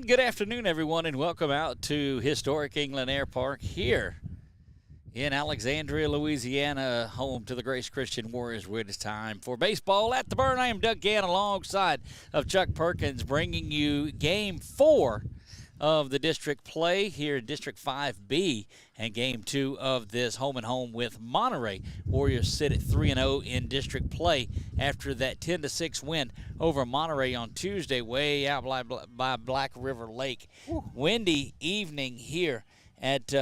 And good afternoon, everyone, and welcome out to historic England Air Park here in Alexandria, Louisiana, home to the Grace Christian Warriors. Where it is time for baseball at the Burn. I am Doug Gann alongside of Chuck Perkins, bringing you Game 4 of the district play here in District 5B and Game 2 of this home-and-home with Monterey. Warriors sit at 3-0 in district play after that 10-6 win over Monterey on Tuesday way out by Black River Lake. Windy evening here at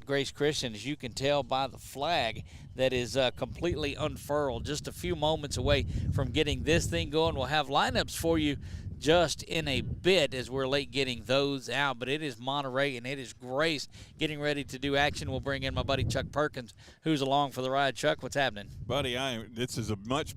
Grace Christian, as you can tell by the flag that is completely unfurled. Just a few moments away from getting this thing going. We'll have lineups for you just in a bit as we're late getting those out, but it is Monterey and it is Grace getting ready to do action. We'll bring in my buddy Chuck Perkins, who's along for the ride. Chuck, what's happening? Buddy, this is a much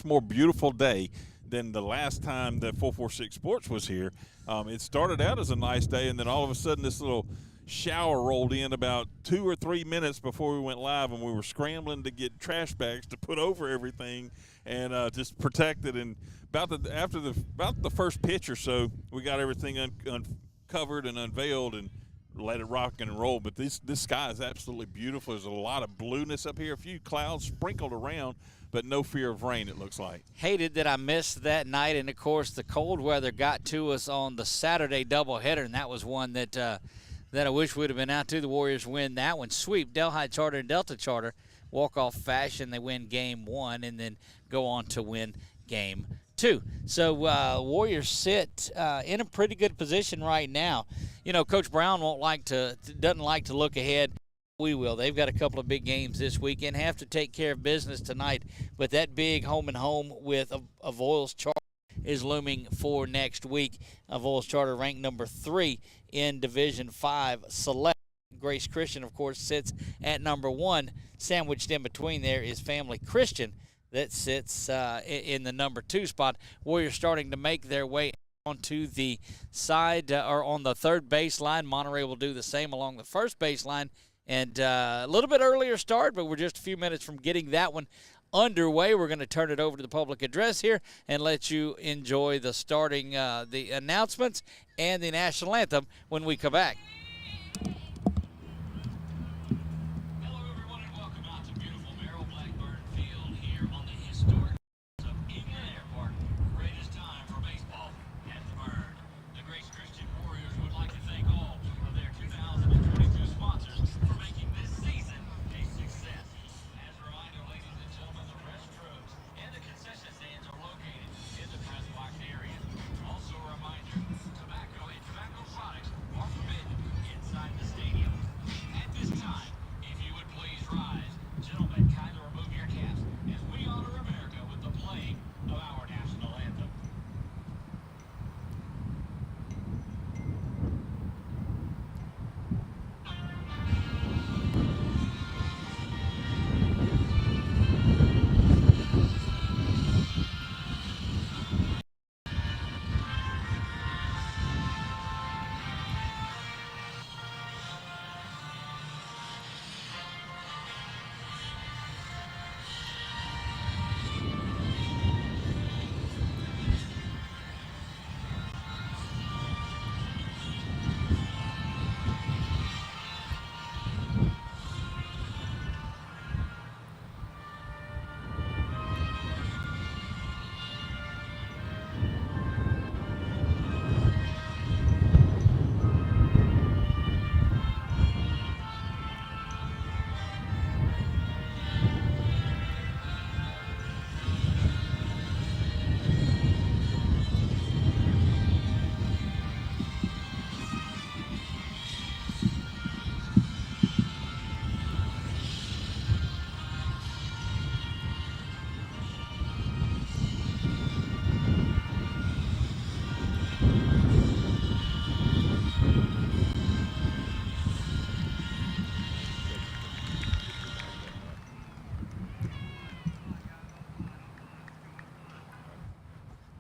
more beautiful day than the last time that 446 Sports was here. It started out as a nice day, and then all of a sudden this little shower rolled in about 2 or 3 minutes before we went live, and we were scrambling to get trash bags to put over everything and just protect it. And about the first pitch or so, we got everything uncovered and unveiled and let it rock and roll. But this sky is absolutely beautiful. There's a lot of blueness up here, a few clouds sprinkled around, but no fear of rain, it looks like. Hated that I missed that night, and of course the cold weather got to us on the Saturday doubleheader, and that was one that I wish would have been out to. The Warriors win that one, sweep Delhi Charter and Delta Charter, walk-off fashion. They win Game 1 and then go on to win Game 2. So Warriors sit in a pretty good position right now. You know, Coach Brown doesn't like to look ahead. We will. They've got a couple of big games this weekend, have to take care of business tonight, but that big home-and-home with Avoyelles Charter is looming for next week. Avoyelles Charter ranked number 3 in Division 5 Select. Grace Christian, of course, sits at number 1. Sandwiched in between there is Family Christian that sits in the number 2 spot. Warriors starting to make their way onto the side or on the third baseline. Monterey will do the same along the first baseline. And a little bit earlier start, but we're just a few minutes from getting that one underway. We're going to turn it over to the public address here and let you enjoy the starting, the announcements and the national anthem when we come back. Hello, everyone, and welcome out to beautiful Merrill Blackburn Field here on the historic of England Air Park. Greatest time for baseball at the Burn. The Grace Christian Warriors would like to thank all of their 2022 sponsors for making this season a success. As a reminder, ladies and gentlemen, the restrooms and the concession stands are located in the press box area. Also a reminder, tobacco and tobacco products are forbidden inside the stadium. At this time, if you would please rise, gentlemen, kindly remove your caps as we honor America with the playing of our national anthem.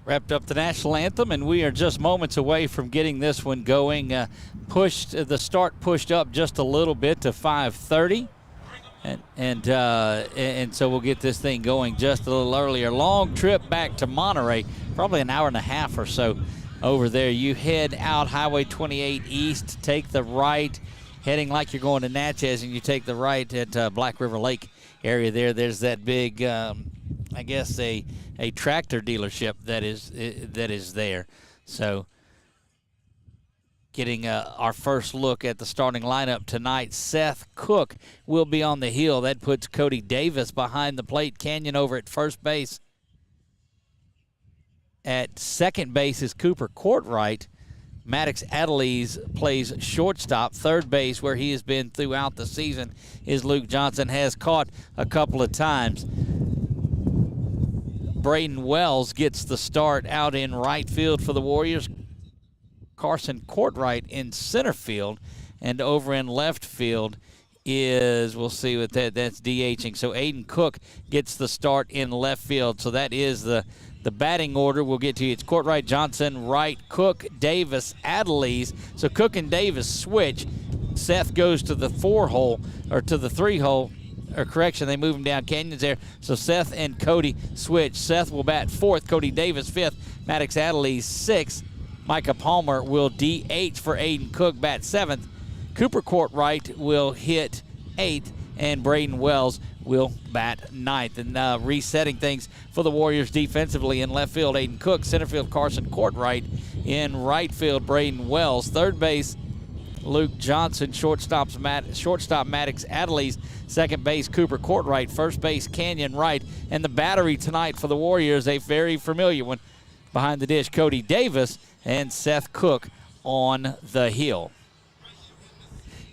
Wrapped up the national anthem, and we are just moments away from getting this one going. The start pushed up just a little bit to 5:30, and so we'll get this thing going just a little earlier. Long trip back to Monterey, probably an hour and a half or so over there. You head out Highway 28 east, take the right, heading like you're going to Natchez, and you take the right at Black River Lake area there. There's that big, I guess, a tractor dealership that is there. So getting our first look at the starting lineup tonight. Seth Cook will be on the hill. That puts Cody Davis behind the plate. Canyon over at first base. At second base is Cooper Courtwright. Maddox Adelise plays shortstop. Third base, where he has been throughout the season, is Luke Johnson. Has caught a couple of times. Braden Wells gets the start out in right field for the Warriors. Carson Courtwright in center field, and over in left field is, we'll see what that's DHing. So Aiden Cook gets the start in left field. So that is the batting order. We'll get to you. It's Courtwright, Johnson, Wright, Cook, Davis, Adelise. So Cook and Davis switch. Seth goes to the 4-hole, or to the 3-hole, or correction, they move him down. Canyon's there. So Seth and Cody switch. Seth will bat 4th, Cody Davis 5th, Maddox Adelise 6th. Micah Palmer will DH for Aiden Cook, bat 7th. Cooper Courtwright will hit 8th, and Braden Wells will bat 9th. And resetting things for the Warriors defensively in left field, Aiden Cook. Center field, Carson Courtwright. In right field, Braden Wells. Third base, Luke Johnson. Shortstop Maddox Adelise. Second base, Cooper Courtwright. First base, Canyon Wright. And the battery tonight for the Warriors, a very familiar one. Behind the dish, Cody Davis and Seth Cook on the hill.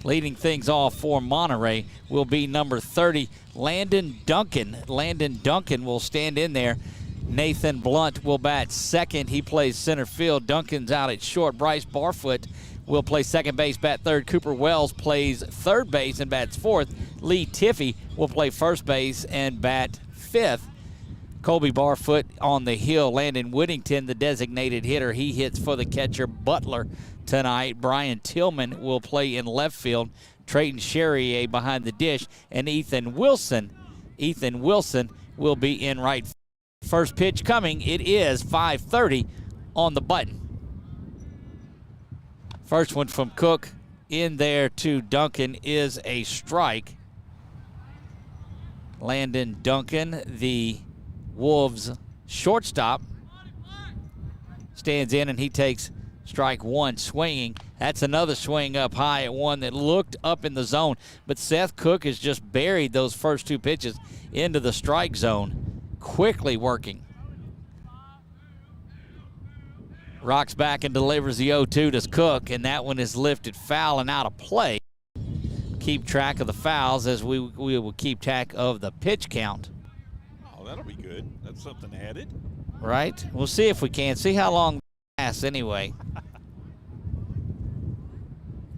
Leading things off for Monterey will be number 30, Landon Duncan. Landon Duncan will stand in there. Nathan Blunt will bat second. He plays center field. Duncan's out at short. Bryce Barfoot will play second base, bat third. Cooper Wells plays third base and bats 4th. Lee Tiffey will play first base and bat 5th. Colby Barfoot on the hill. Landon Whittington, the designated hitter. He hits for the catcher Butler tonight. Brian Tillman will play in left field. Trayton Charrier behind the dish. And Ethan Wilson will be in right. First pitch coming. It is 5:30 on the button. First one from Cook in there to Duncan is a strike. Landon Duncan, the Wolves shortstop, stands in and he takes strike one, swinging. That's another swing up high at one that looked up in the zone, but Seth Cook has just buried those first 2 pitches into the strike zone, quickly working. Rocks back and delivers the 0-2 to Cook, and that one is lifted foul and out of play. Keep track of the fouls as we will keep track of the pitch count. That'll be good. That's something added. Right? We'll see if we can. See how long it lasts anyway.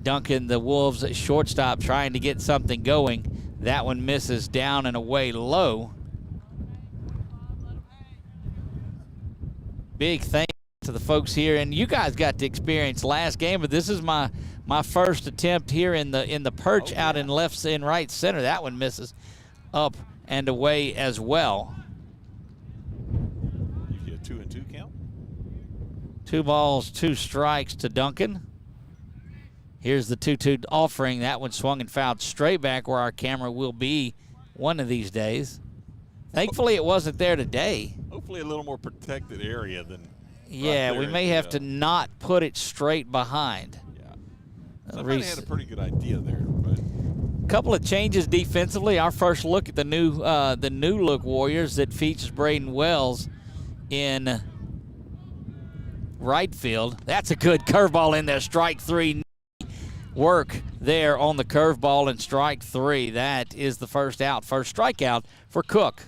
Duncan, the Wolves shortstop, trying to get something going. That one misses down and away low. Big thanks to the folks here. And you guys got to experience last game, but this is my first attempt here in the perch out in left and right center. That one misses up and away as well. You get a 2-2 count. 2 balls, 2 strikes to Duncan. Here's the 2-2 offering. That one swung and fouled straight back where our camera will be one of these days. Thankfully, it wasn't there today. Hopefully a little more protected area than yeah, right we may have to not put it straight behind. Yeah. Somebody had a pretty good idea there, but couple of changes defensively. Our first look at the new look Warriors that features Braden Wells in right field. That's a good curveball in there. Strike 3. Work there on the curveball and strike 3. That is the first out. First strikeout for Cook.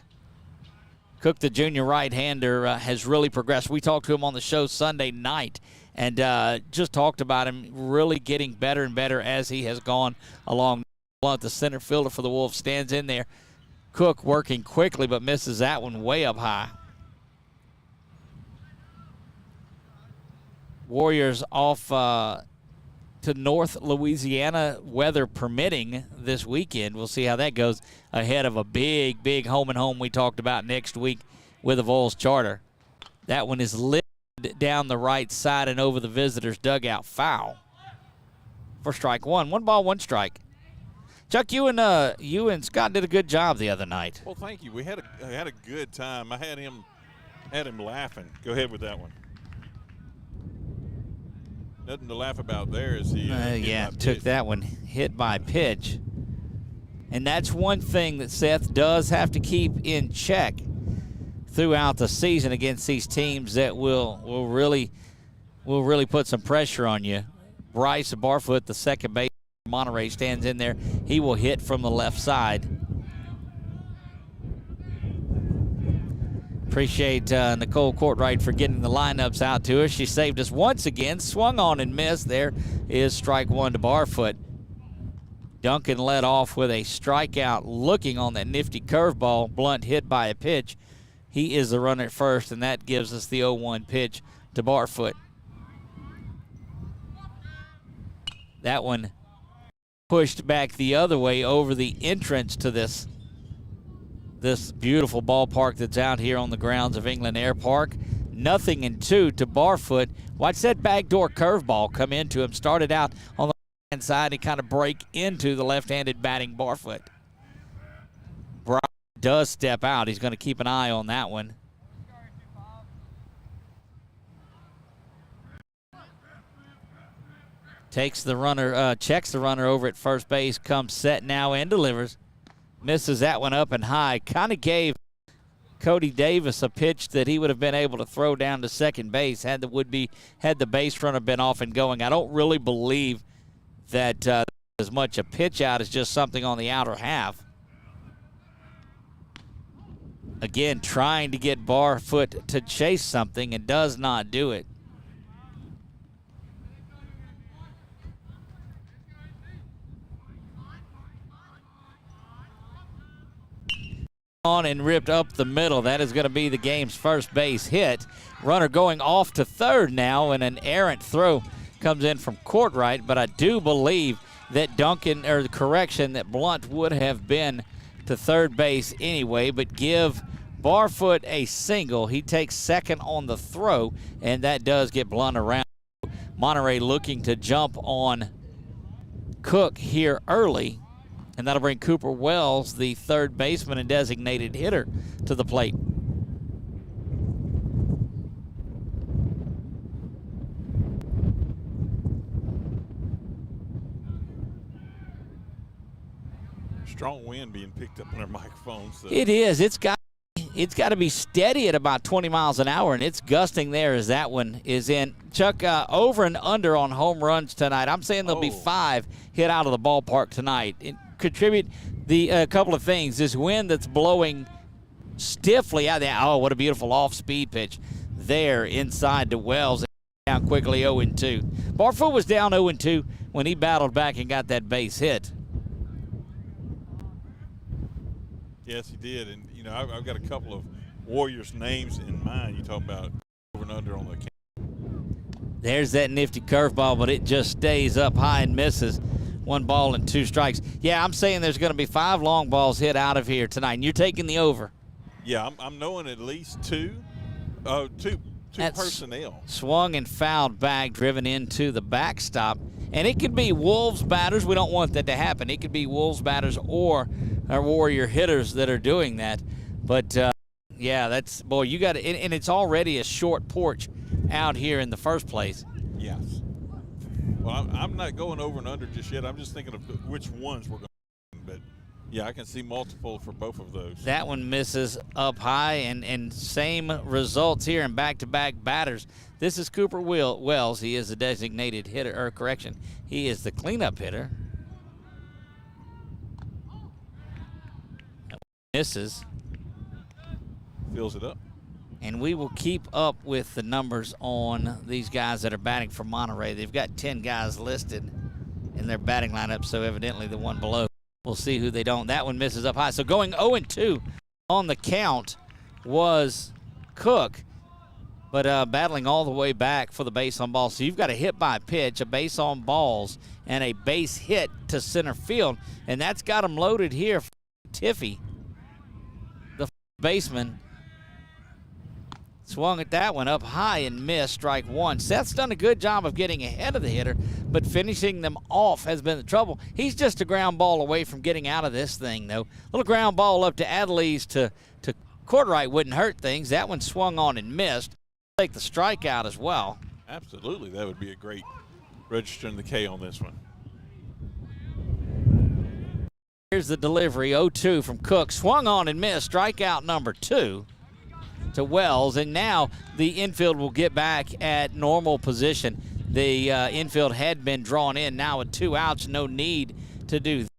Cook, the junior right-hander, has really progressed. We talked to him on the show Sunday night and just talked about him really getting better and better as he has gone along. Blunt, the center fielder for the Wolves, stands in there. Cook working quickly but misses that one way up high. Warriors off to North Louisiana, weather permitting, this weekend. We'll see how that goes ahead of a big home and home we talked about next week with the Vols Charter. That one is lit down the right side and over the visitor's dugout. Foul for strike one. 1 ball, 1 strike. Chuck, you and Scott did a good job the other night. Well, thank you. We had a good time. I had him laughing. Go ahead with that one. Nothing to laugh about there as he took that one, hit by pitch. And that's one thing that Seth does have to keep in check throughout the season against these teams that will really put some pressure on you. Bryce Barfoot, the second base, Monterey, stands in there. He will hit from the left side. Appreciate Nicole Courtright for getting the lineups out to us. She saved us once again. Swung on and missed. There is strike one to Barfoot. Duncan led off with a strikeout, looking on that nifty curveball. Blunt hit by a pitch. He is the runner at first, and that gives us the 0-1 pitch to Barfoot. That one pushed back the other way over the entrance to this beautiful ballpark that's out here on the grounds of England Air Park. 0-2 to Barfoot. Watch that backdoor curveball come into him. Started out on the right-hand side and kind of break into the left-handed batting Barfoot. Brown does step out. He's going to keep an eye on that one. Takes the runner, checks the runner over at first base, comes set now and delivers. Misses that one up and high. Kind of gave Cody Davis a pitch that he would have been able to throw down to second base had the base runner been off and going. I don't really believe that as much a pitch out as just something on the outer half. Again, trying to get Barfoot to chase something and does not do it. On and ripped up the middle. That is going to be the game's first base hit. Runner going off to third now, and an errant throw comes in from Courtright, but I do believe that that Blunt would have been to third base anyway, but give Barfoot a single. He takes second on the throw, and that does get Blunt around. Monterey looking to jump on Cook here early, and that'll bring Cooper Wells, the third baseman and designated hitter, to the plate. Strong wind being picked up on our microphones. So. It is. It's got to be steady at about 20 miles an hour, and it's gusting there as that one is in. Chuck, over and under on home runs tonight. I'm saying there'll be 5 hit out of the ballpark tonight. Contribute the couple of things. This wind that's blowing stiffly out there. Oh, what a beautiful off-speed pitch there inside to Wells. Down quickly 0-2. Barfoot was down 0-2 when he battled back and got that base hit. Yes, he did. And, I've got a couple of Warriors names in mind. You talk about over and under on the count. There's that nifty curveball, but it just stays up high and misses. 1 ball and 2 strikes. Yeah, I'm saying there's going to be 5 long balls hit out of here tonight, and you're taking the over. Yeah, I'm knowing at least two personnel. Swung and fouled back, driven into the backstop. And it could be Wolves batters. We don't want that to happen. It could be Wolves batters or our Warrior hitters that are doing that. But, yeah, you got to, and it's already a short porch out here in the first place. Yes. Well, I'm not going over and under just yet. I'm just thinking of which ones we're going to. But, yeah, I can see multiple for both of those. That one misses up high, and same results here in back-to-back batters. This is Cooper Wells. He is the designated hitter, or correction, he is the cleanup hitter. Misses. Fills it up. And we will keep up with the numbers on these guys that are batting for Monterey. They've got 10 guys listed in their batting lineup, so evidently the one below. We'll see who they don't. That one misses up high. So going 0-2 on the count was Cook, but battling all the way back for the base on balls. So you've got a hit by pitch, a base on balls, and a base hit to center field, and that's got them loaded here for Tiffy, the baseman. Swung at that one up high and missed, strike one. Seth's done a good job of getting ahead of the hitter, but finishing them off has been the trouble. He's just a ground ball away from getting out of this thing, though. Little ground ball up to Adelise to Courtright wouldn't hurt things. That one swung on and missed. Take the strikeout as well. Absolutely, that would be a great registering the K on this one. Here's the delivery, 0-2 from Cook. Swung on and missed, strikeout number 2 to Wells. And now the infield will get back at normal position. The infield had been drawn in. Now with 2 outs, no need to do that.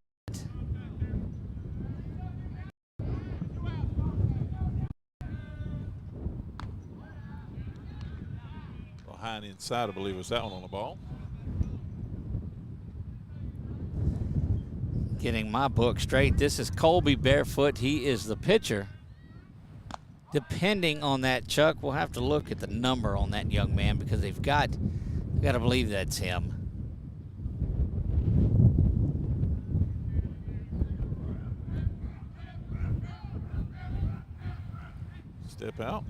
Well, high and inside, I believe, was that one on the ball. Getting my book straight, this is Colby Barefoot. He is the pitcher. Depending on that, Chuck, we'll have to look at the number on that young man because they've got to believe that's him. Step out.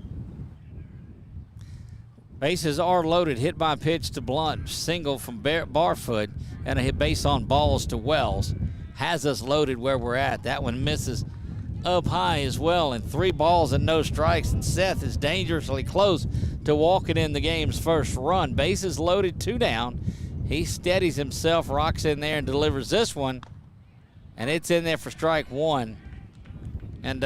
Bases are loaded. Hit by pitch to Blunt. Single from Barfoot and a hit base on balls to Wells. Has us loaded where we're at. That one misses up high as well, and 3 balls and no strikes, and Seth is dangerously close to walking in the game's first run. Bases loaded, 2 down. He steadies himself, rocks in there, and delivers this one, and it's in there for strike 1. And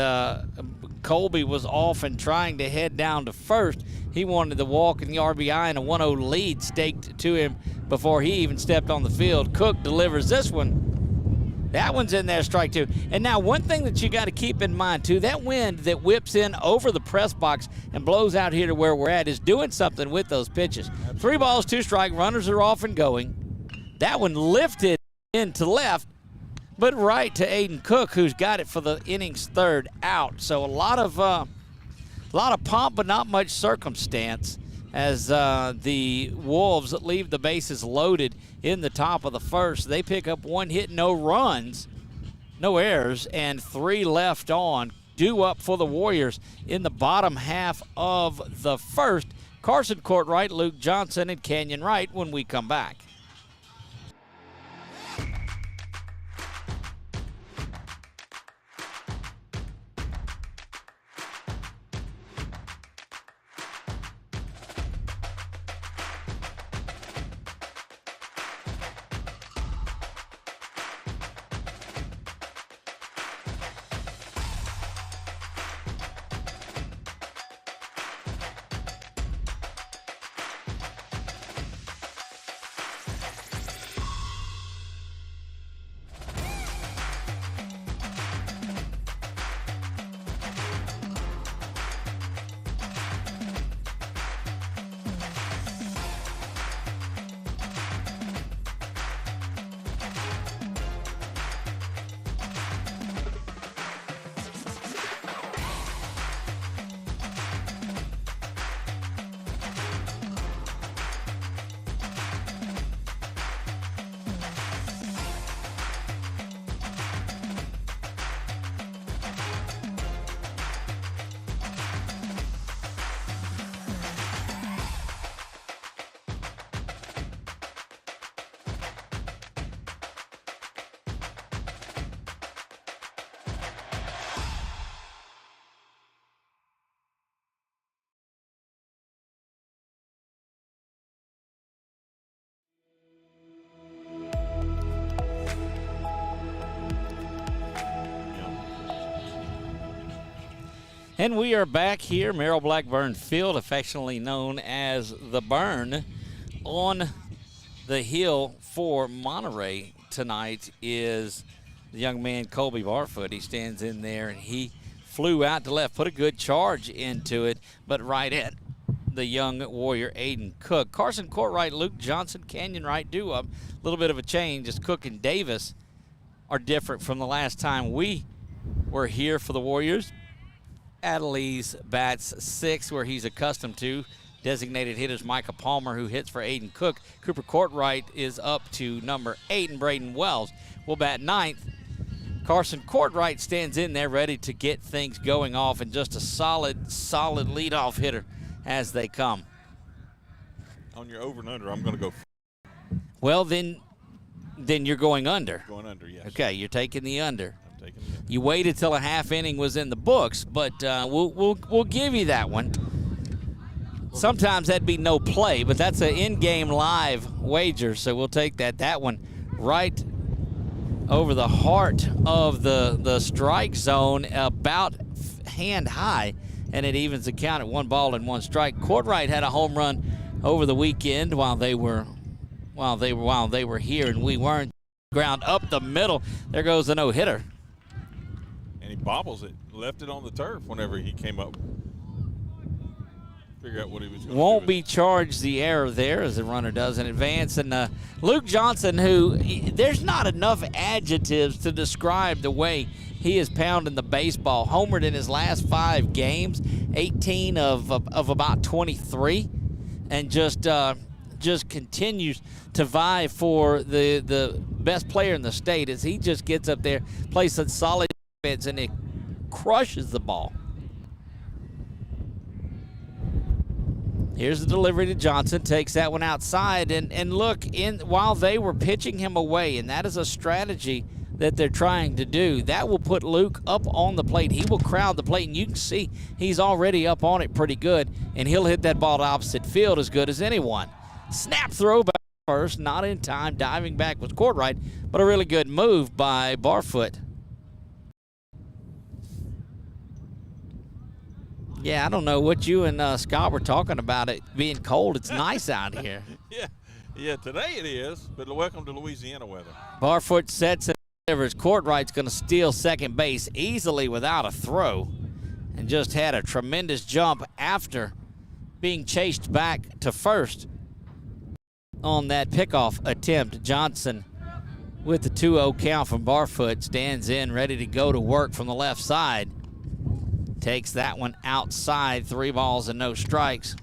Colby was off and trying to head down to first. He wanted the walk and the RBI and a 1-0 lead staked to him before he even stepped on the field. Cook delivers this one. That one's in there, strike 2. And now one thing that you got to keep in mind, too, that wind that whips in over the press box and blows out here to where we're at is doing something with those pitches. 3 balls, 2 strike, runners are off and going. That one lifted into left, but right to Aiden Cook, who's got it for the inning's 3rd out. So a lot of pomp, but not much circumstance as the Wolves leave the bases loaded in the top of the first. They pick up 1 hit, no runs, no errors, and 3 left on. Due up for the Warriors in the bottom half of the first. Carson Courtright, Luke Johnson, and Canyon Wright when we come back. And we are back here, Merrill Blackburn Field, affectionately known as the Burn. On the hill for Monterey tonight is the young man Colby Barfoot. He stands in there and he flew out to left, put a good charge into it, but right at the young Warrior Aiden Cook. Carson Courtright, Luke Johnson, Canyon Wright do up. A little bit of a change as Cook and Davis are different from the last time we were here for the Warriors. Adelise bats 6, where he's accustomed to. Designated hitters Micah Palmer, who hits for Aiden Cook. Cooper Courtright is up to number 8, and Braden Wells will bat 9th. Carson Courtright stands in there ready to get things going off, and just a solid leadoff hitter as they come. On your over and under, I'm going to go. Well, then you're going under. Going under, yes. Okay, you're taking the under. I'm taking the under. You waited till a half inning was in the books, but we'll give you that one. Sometimes that'd be no play, but that's an in-game live wager, so we'll take that. That one right over the heart of the strike zone, about hand high, and it evens the count at 1 ball and 1 strike. Courtright had a home run over the weekend while they were here, and we weren't. Ground up the middle. There goes the no-hitter. And he bobbles it, left it on the turf whenever he came up. Figure out what he was going to do. Won't be charged the error there as the runner does in advance. And Luke Johnson, who there's not enough adjectives to describe the way he is pounding the baseball. Homered in his last 5 games, 18 of about 23, and just continues to vie for the best player in the state as he just gets up there, plays some solid defense, and it crushes the ball. Here's the delivery to Johnson, takes that one outside, and look, while they were pitching him away, and that is a strategy that they're trying to do, that will put Luke up on the plate. He will crowd the plate, and you can see he's already up on it pretty good, and he'll hit that ball to opposite field as good as anyone. Snap throw back first, not in time, diving back was Courtright, but a really good move by Barfoot. Yeah, I don't know what you and Scott were talking about, it being cold. It's nice out here. Yeah, today it is, but welcome to Louisiana weather. Barfoot sets and delivers. Courtright's going to steal second base easily without a throw, and just had a tremendous jump after being chased back to first on that pickoff attempt. Johnson with the 2-0 count from Barfoot stands in, ready to go to work from the left side. Takes that one outside, 3 balls and no strikes.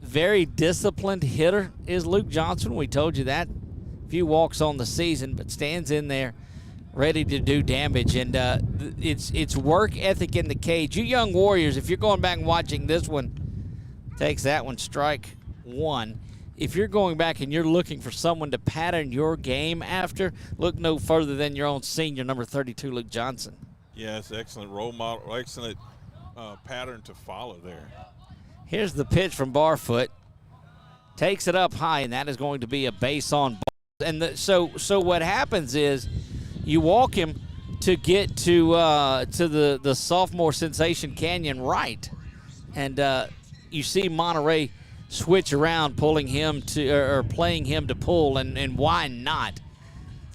Very disciplined hitter is Luke Johnson. We told you that. Few walks on the season, but stands in there ready to do damage. And it's work ethic in the cage. You young Warriors, if you're going back and watching this one, takes that one, strike 1. If you're going back and you're looking for someone to pattern your game after, look no further than your own senior, number 32, Luke Johnson. Yes, excellent role model, excellent pattern to follow there. Here's the pitch from Barfoot. Takes it up high, and that is going to be a base on ball. And so what happens is you walk him to get to the sophomore sensation Canyon right, and you see Monterey switch around, pulling him to or playing him to pull, and why not?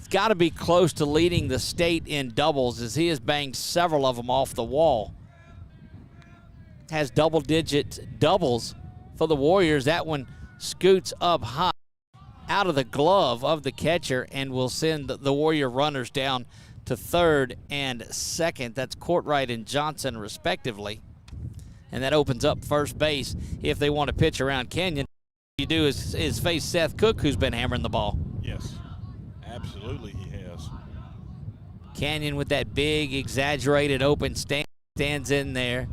Got to be close to leading the state in doubles as he has banged several of them off the wall. Has double-digit doubles for the Warriors. That one scoots up high out of the glove of the catcher and will send the Warrior runners down to third and second. That's Courtright and Johnson respectively. And that opens up first base if they want to pitch around Kenyon. What you do is face Seth Cook, who's been hammering the ball. Yes. Absolutely, he has. Canyon with that big, exaggerated open stands in there.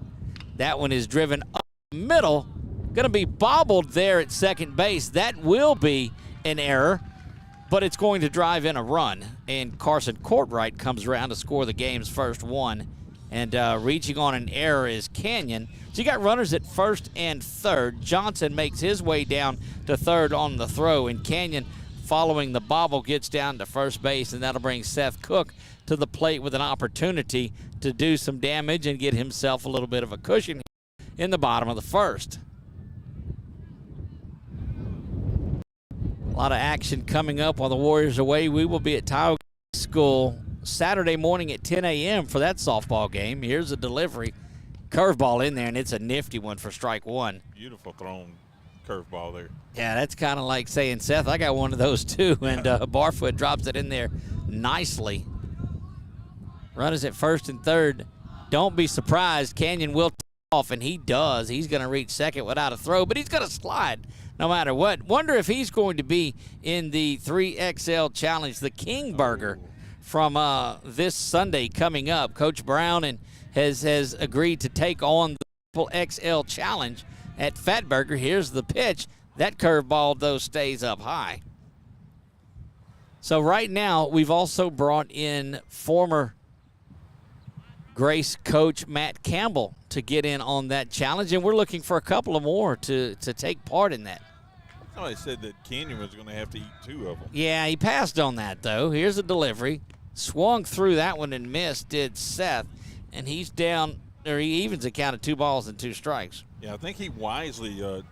That one is driven up the middle. Going to be bobbled there at second base. That will be an error, but it's going to drive in a run. And Carson Courtright comes around to score the game's first one. And reaching on an error is Canyon. So you got runners at first and third. Johnson makes his way down to third on the throw, and Canyon, following the bobble, gets down to first base, and that'll bring Seth Cook to the plate with an opportunity to do some damage and get himself a little bit of a cushion in the bottom of the first. A lot of action coming up while the Warriors are away. We will be at Tioga School Saturday morning at 10 a.m. for that softball game. Here's a delivery. Curveball in there, and it's a nifty one for strike 1. Beautiful thrown curveball there. Yeah, that's kind of like saying, Seth, I got one of those too, and Barfoot drops it in there nicely. Runners at first and third. Don't be surprised. Canyon will take off, and he does. He's going to reach second without a throw, but he's going to slide no matter what. Wonder if he's going to be in the 3XL Challenge, the King Burger, from this Sunday coming up. Coach Brown has agreed to take on the XL Challenge at Fatburger. Here's the pitch. That curveball, though, stays up high. So right now, we've also brought in former Grace coach Matt Campbell to get in on that challenge, and we're looking for a couple of more to take part in that. Somebody said that Canyon was going to have to eat 2 of them. Yeah, he passed on that, though. Here's a delivery. Swung through that one and missed, did Seth, and he's down, or he evens a count of 2 balls and 2 strikes. Yeah, I think he wisely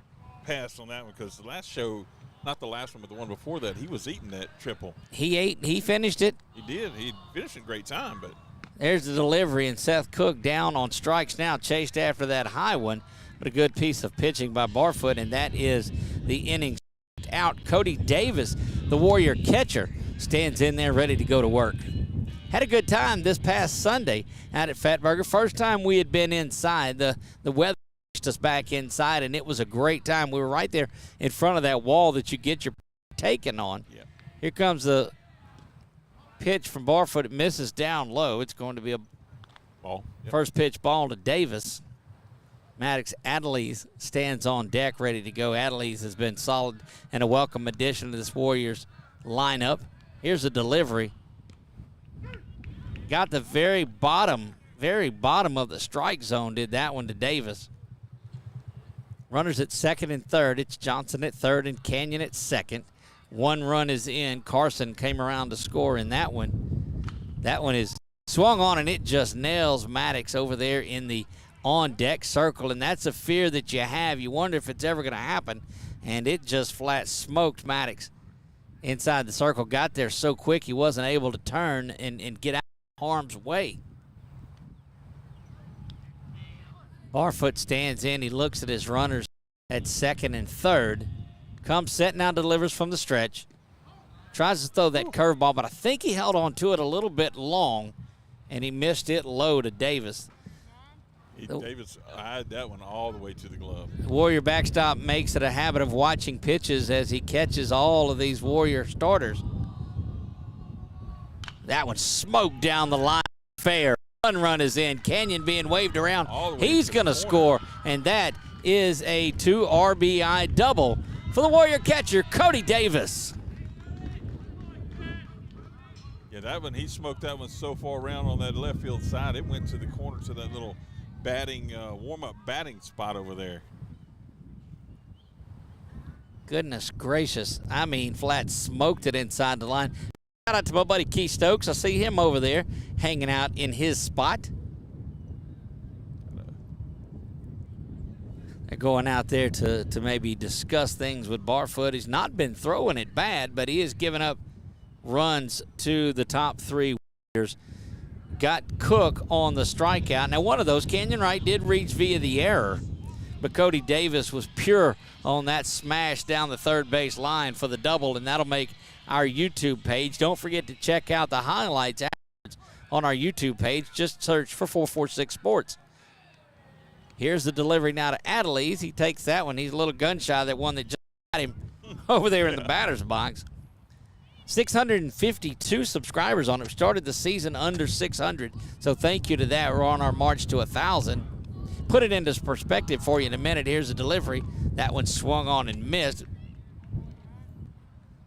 passed on that one because the last show, not the last one, but the one before that, he was eating that triple. He finished it. He did. He finished in great time, but. There's the delivery, and Seth Cook down on strikes now, chased after that high one. But a good piece of pitching by Barfoot, and that is the inning out. Cody Davis, the Warrior catcher, stands in there ready to go to work. Had a good time this past Sunday out at Fatburger. First time we had been inside. The weather pushed us back inside, and it was a great time. We were right there in front of that wall that you get your taken on. Yeah. Here comes the pitch from Barfoot. It misses down low. It's going to be a ball. Yep. First pitch ball to Davis. Maddox Adelise stands on deck ready to go. Adelise has been solid and a welcome addition to this Warriors lineup. Here's a delivery. Got the very bottom of the strike zone, did that one to Davis. Runners at second and third. It's Johnson at third and Canyon at second. 1 run is in. Carson came around to score in that one. That one is swung on, and it just nails Maddox over there in the on-deck circle, and that's a fear that you have. You wonder if it's ever going to happen, and it just flat smoked Maddox inside the circle. Got there so quick he wasn't able to turn and get out of harm's way. Barfoot stands in. He looks at his runners at second and third. Comes set now, delivers from the stretch. Tries to throw that curveball, but I think he held on to it a little bit long, and he missed it low to Davis. Davis eyed that one all the way to the glove. Warrior backstop makes it a habit of watching pitches as he catches all of these Warrior starters. That one smoked down the line. Fair. 1 run is in. Canyon being waved around. He's going to score, and that is a 2 RBI double for the Warrior catcher, Cody Davis. Yeah, that one, he smoked that one so far around on that left field side, it went to the corner to that little batting, warm-up batting spot over there. Goodness gracious. I mean, flat smoked it inside the line. Shout out to my buddy Keith Stokes. I see him over there hanging out in his spot. They're going out there to maybe discuss things with Barfoot. He's not been throwing it bad, but he is giving up runs to the top 3 Warriors. Got Cook on the strikeout. Now, one of those, Canyon Wright, did reach via the error, but Cody Davis was pure on that smash down the third base line for the double, and that'll make our YouTube page. Don't forget to check out the highlights afterwards on our YouTube page. Just search for 446 Sports. Here's the delivery now to Adelise. He takes that one. He's a little gun shy of that one that just got him over there in the batter's box. 652 subscribers on it. We started the season under 600, so thank you to that. We're on our march to 1,000. Put it into perspective for you in a minute. Here's a delivery. That one swung on and missed.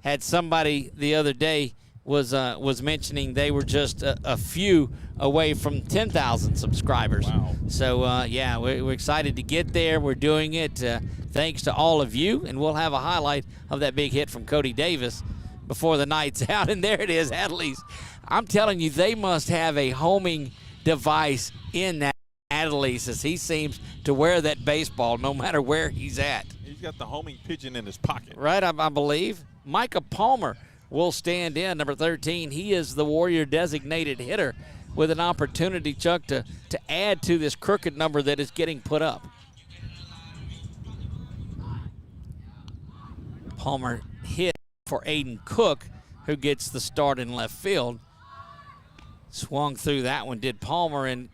Had somebody the other day was mentioning they were just a few away from 10,000 subscribers. Wow. So, yeah, we're excited to get there. We're doing it thanks to all of you, and we'll have a highlight of that big hit from Cody Davis before the night's out. And there it is, Adelise. I'm telling you, they must have a homing device in that Adelise, as he seems to wear that baseball no matter where he's at. He's got the homing pigeon in his pocket. Right, I believe. Micah Palmer will stand in, number 13. He is the Warrior designated hitter with an opportunity, Chuck, to add to this crooked number that is getting put up. Palmer hit for Aiden Cook, who gets the start in left field. Swung through that one, did Palmer, and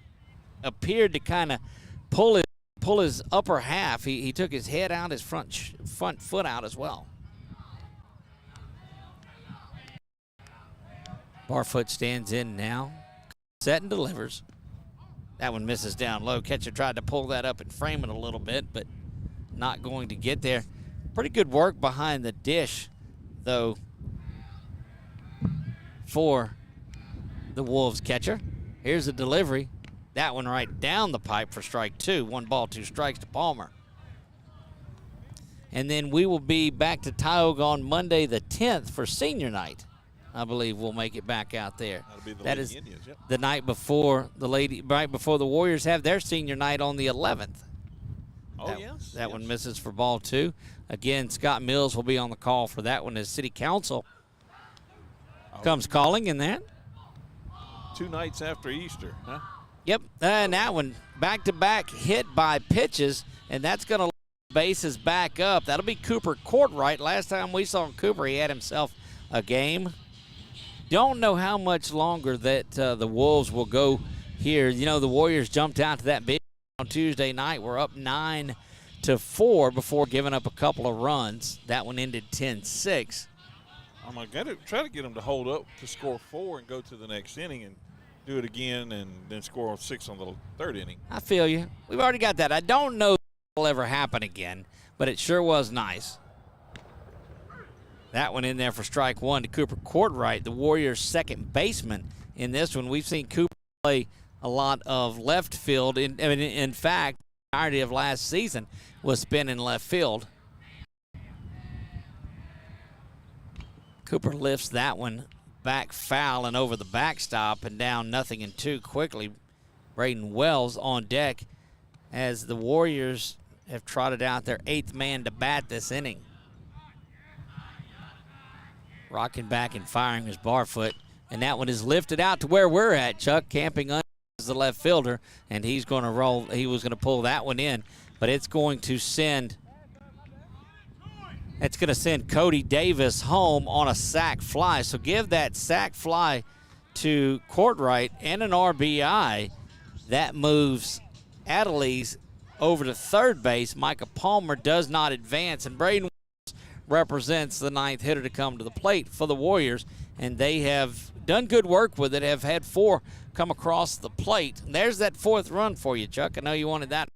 appeared to kind of pull his upper half. He took his head out, his front foot out as well. Barfoot stands in now. Set and delivers. That one misses down low. Catcher tried to pull that up and frame it a little bit, but not going to get there. Pretty good work behind the dish, though, for the Wolves catcher. Here's a delivery. That one right down the pipe for strike 2. 1 ball, 2 strikes to Palmer. And then we will be back to Tioga on Monday the 10th for senior night. I believe we'll make it back out there. That'll be the That Lady is Indians, yep. the night before right before the Warriors have their senior night on the 11th. Oh, yes. That one misses for ball 2. Again, Scott Mills will be on the call for that one as City Council comes calling in that. 2 nights after Easter, huh? Yep, and that one back-to-back hit by pitches, and that's going to bases back up. That'll be Cooper Courtright. Last time we saw Cooper, he had himself a game. Don't know how much longer that the Wolves will go here. You know, the Warriors jumped out to that big on Tuesday night. We're up 9-4 before giving up a couple of runs. That one ended 10-6. I'm going to try to get them to hold up to score 4 and go to the next inning and do it again and then score 6 on the 3rd inning. I feel you. We've already got that. I don't know if it'll ever happen again, but it sure was nice. That one in there for strike 1 to Cooper Courtright, the Warriors' second baseman in this one. We've seen Cooper play a lot of left field. In fact, the entirety of last season was spent in left field. Cooper lifts that one back foul and over the backstop and down 0-2 quickly. Braden Wells on deck as the Warriors have trotted out their 8th man to bat this inning. Rocking back and firing is Barfoot, and that one is lifted out to where we're at. Chuck camping under as the left fielder, and he's going to roll. He was going to pull that one in, but it's going to send Cody Davis home on a sac fly. So give that sac fly to Courtright and an RBI. That moves Adelise over to third base. Micah Palmer does not advance, and Braden represents the 9th hitter to come to the plate for the Warriors, and they have done good work with it, have had 4 come across the plate. And there's that 4th run for you, Chuck. I know you wanted that.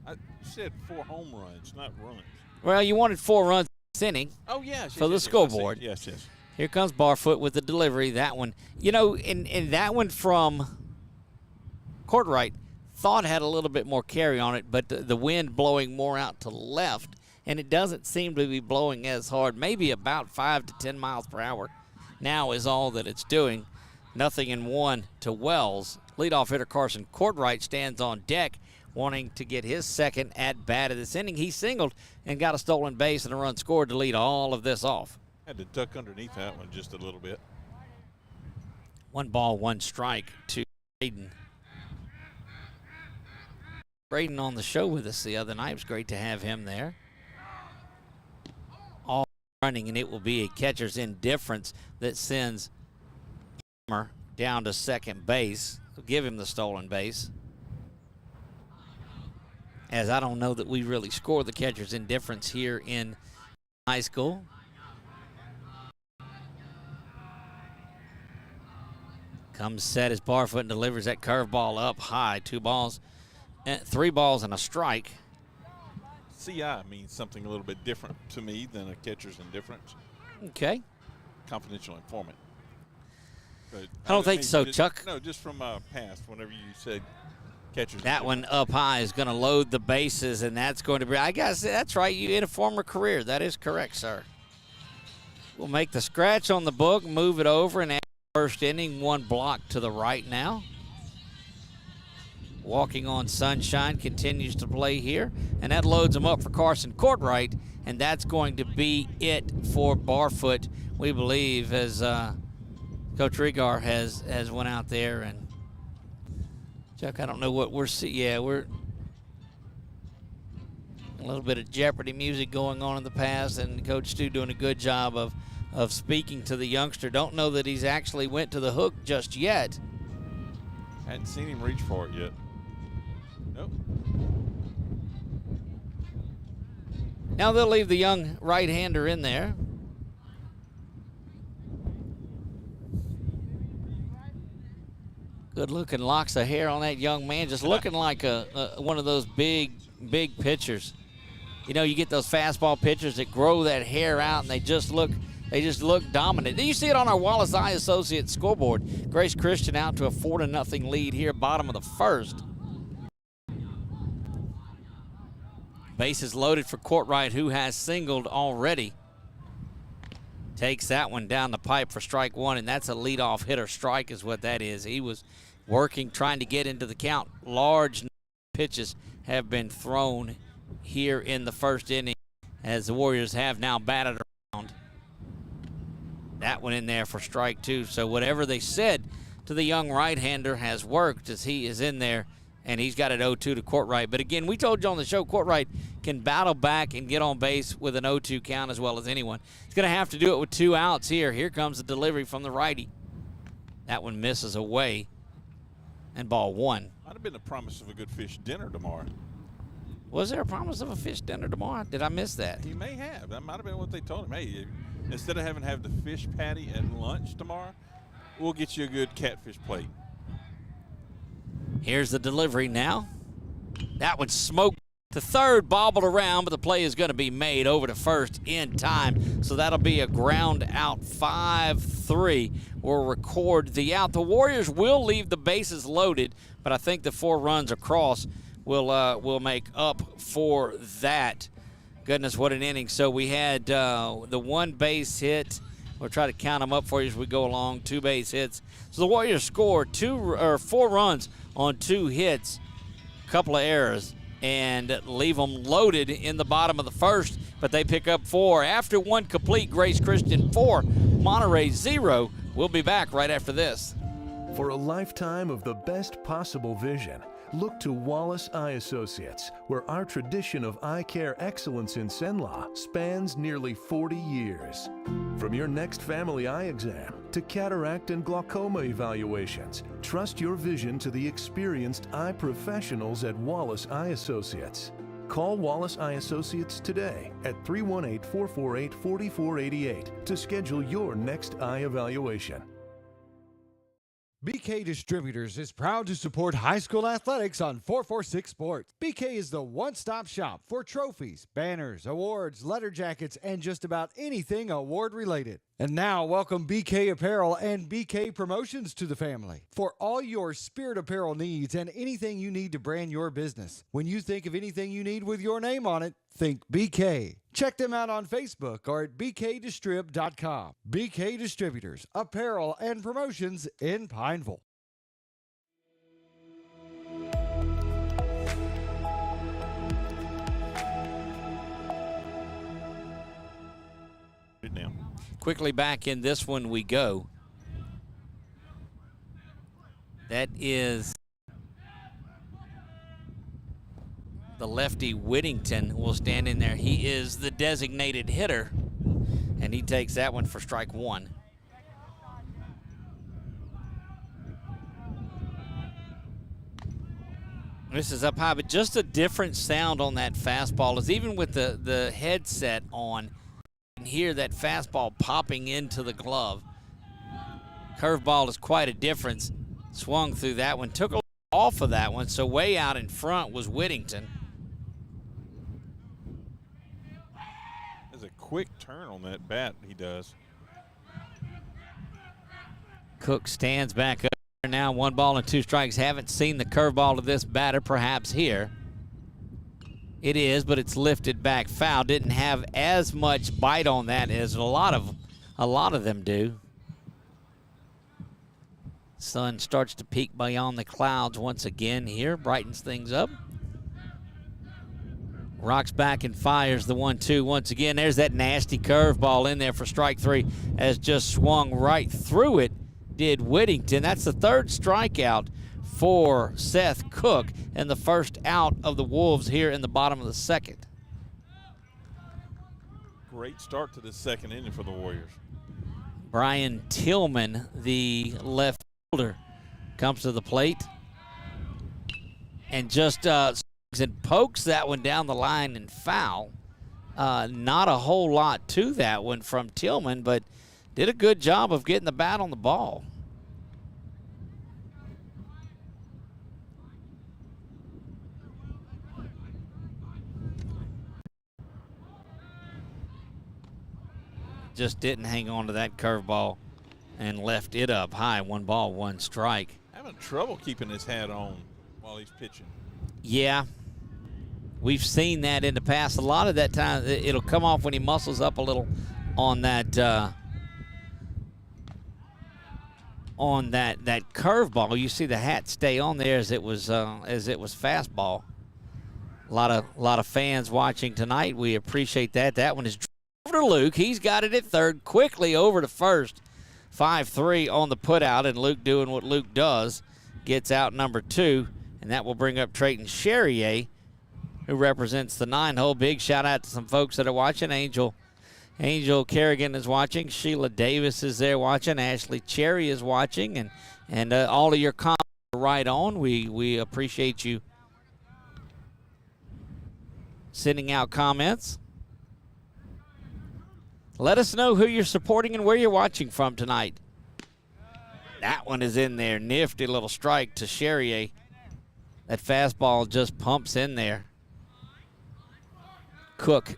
I said 4 home runs, not runs. Well, you wanted 4 runs this inning. Oh, yes. For the scoreboard. Yes. Here comes Barfoot with the delivery. That one, you know, and that one from Courtright, thought had a little bit more carry on it, but the wind blowing more out to left, and it doesn't seem to be blowing as hard. Maybe about 5 to 10 miles per hour now is all that it's doing. 0-1 to Wells. Leadoff hitter Carson Courtright stands on deck, wanting to get his second at bat of this inning. He singled and got a stolen base and a run scored to lead all of this off. Had to duck underneath that one just a little bit. 1 ball, 1 strike to Braden. Braden on the show with us the other night. It was great to have him there. All running, and it will be a catcher's indifference that sends Palmer down to second base. Give him the stolen base, as I don't know that we really score the catcher's indifference here in high school. Comes set as Barfoot and delivers that curveball up high. 3 balls and a strike. CI means something a little bit different to me than a catcher's indifference. Okay. Confidential informant. But I don't think so, Chuck. No, just from past, whenever you said catcher's that indifferent. one up high is going to load the bases, and that's going to be, I guess that's right, you in a former career. That is correct, sir. We'll make the scratch on the book, move it over, and add first inning, 1 block to the right now. Walking on Sunshine continues to play here, and that loads them up for Carson Courtright, and that's going to be it for Barfoot, we believe, as Coach Rigar has went out there. And Chuck, I don't know what we're seeing. Yeah, we're a little bit of Jeopardy music going on in the past, and Coach Stu doing a good job of speaking to the youngster. Don't know that he's actually went to the hook just yet. Hadn't seen him reach for it yet. Nope. Now they'll leave the young right-hander in there. Good-looking locks of hair on that young man, just looking like one of those big pitchers. You know, you get those fastball pitchers that grow that hair out and they just look dominant. You see it on our Wallace Eye Associates scoreboard. Grace Christian out to a 4-0 lead here, bottom of the first. Bases loaded for Courtright, who has singled already. Takes that one down the pipe for strike one, and that's a leadoff hitter strike is what that is. He was working, trying to get into the count. Large pitches have been thrown here in the first inning as the Warriors have now batted around. That one in there for strike two. So whatever they said to the young right-hander has worked as he is in there, and he's got it 0-2 to Courtright. But again, we told you on the show, Courtright can battle back and get on base with an 0-2 count as well as anyone. He's going to have to do it with 2 outs here. Here comes the delivery from the righty. That one misses away, and ball one. Might have been the promise of a good fish dinner tomorrow. Was there a promise of a fish dinner tomorrow? Did I miss that? He may have. That might have been what they told him. Hey, instead of having to have the fish patty at lunch tomorrow, we'll get you a good catfish plate. Here's the delivery now. That one smoked to third, bobbled around, but the play is going to be made over to first in time. So that'll be a ground out. 5-3 will record the out. The Warriors will leave the bases loaded, but I think the 4 runs across will make up for that. Goodness, what an inning. So we had the 1 base hit. We'll try to count them up for you as we go along. 2 base hits. So the Warriors score 4 runs on 2 hits, a couple of errors, and leave them loaded in the bottom of the first, but they pick up 4. After 1 complete, Grace Christian 4, Monterey 0. We'll be back right after this. For a lifetime of the best possible vision, look to Wallace Eye Associates, where our tradition of eye care excellence in Cenla spans nearly 40 years. From your next family eye exam to cataract and glaucoma evaluations, trust your vision to the experienced eye professionals at Wallace Eye Associates. Call Wallace Eye Associates today at 318-448-4488 to schedule your next eye evaluation. BK Distributors is proud to support high school athletics on 446 Sports. BK is the one-stop shop for trophies, banners, awards, letter jackets, and just about anything award-related. And now, welcome BK Apparel and BK Promotions to the family for all your spirit apparel needs and anything you need to brand your business. When you think of anything you need with your name on it, think BK. Check them out on Facebook or at bkdistrib.com. BK Distributors, Apparel and Promotions in Pineville. Now. Quickly back in this one we go. That is the lefty Whittington will stand in there. He is the designated hitter, and he takes that one for strike 1. This is up high, but just a different sound on that fastball is even with the headset on. And hear that fastball popping into the glove. Curveball is quite a difference. Swung through that one, took a little off of that one, so way out in front was Whittington. There's a quick turn on that bat he does. Cook stands back up there now, 1 ball and 2 strikes. Haven't seen the curveball of this batter perhaps here. It is, but it's lifted back foul. Didn't have as much bite on that as a lot of them do. Sun starts to peek beyond the clouds once again here, brightens things up. Rocks back and fires the 1-2 once again. There's that nasty curveball in there for strike 3 as just swung right through it did Whittington. That's the 3rd strikeout for Seth Cook and the first out of the Wolves here in the bottom of the 2nd. Great start to the 2nd inning for the Warriors. Brian Tillman, the left fielder, comes to the plate and just swings and pokes that one down the line and foul. Not a whole lot to that one from Tillman, but did a good job of getting the bat on the ball. just didn't hang on to that curveball and left it up high. 1 ball, 1 strike. Having trouble keeping his hat on while he's pitching. Yeah, we've seen that in the past. A lot of that time, it'll come off when he muscles up a little on that curveball. You see the hat stay on there as it was fastball. A lot of fans watching tonight. We appreciate that. That one is over to Luke. He's got it at third, quickly over to first. 5-3 on the putout, and Luke doing what Luke does, gets out number 2, and that will bring up Trayton Charrier, who represents the 9-hole. Big shout out to some folks that are watching. Angel Kerrigan is watching. Sheila Davis is there watching. Ashley Cherry is watching, and all of your comments are right on. We appreciate you sending out comments. Let us know who you're supporting and where you're watching from tonight. That one is in there. Nifty little strike to Charrier. That fastball just pumps in there. Cook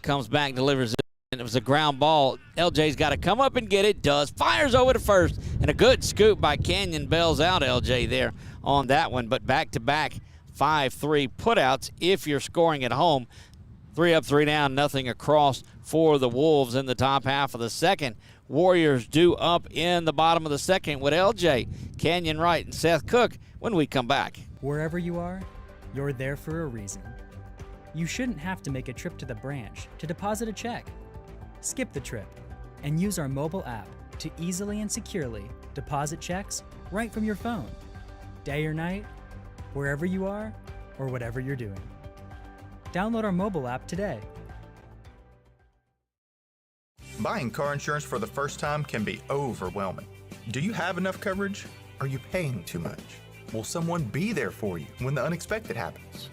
comes back, delivers it, and it was a ground ball. LJ's got to come up and get it. Does. Fires over to first, and a good scoop by Canyon bails out LJ there on that one. But back-to-back 5-3 putouts if you're scoring at home. 3 up, 3 down, nothing across for the Wolves in the top half of the second. Warriors due up in the bottom of the second with LJ, Canyon Wright, and Seth Cook when we come back. Wherever you are, you're there for a reason. You shouldn't have to make a trip to the branch to deposit a check. Skip the trip and use our mobile app to easily and securely deposit checks right from your phone. Day or night, wherever you are, or whatever you're doing. Download our mobile app today. Buying car insurance for the first time can be overwhelming. Do you have enough coverage? Are you paying too much? Will someone be there for you when the unexpected happens?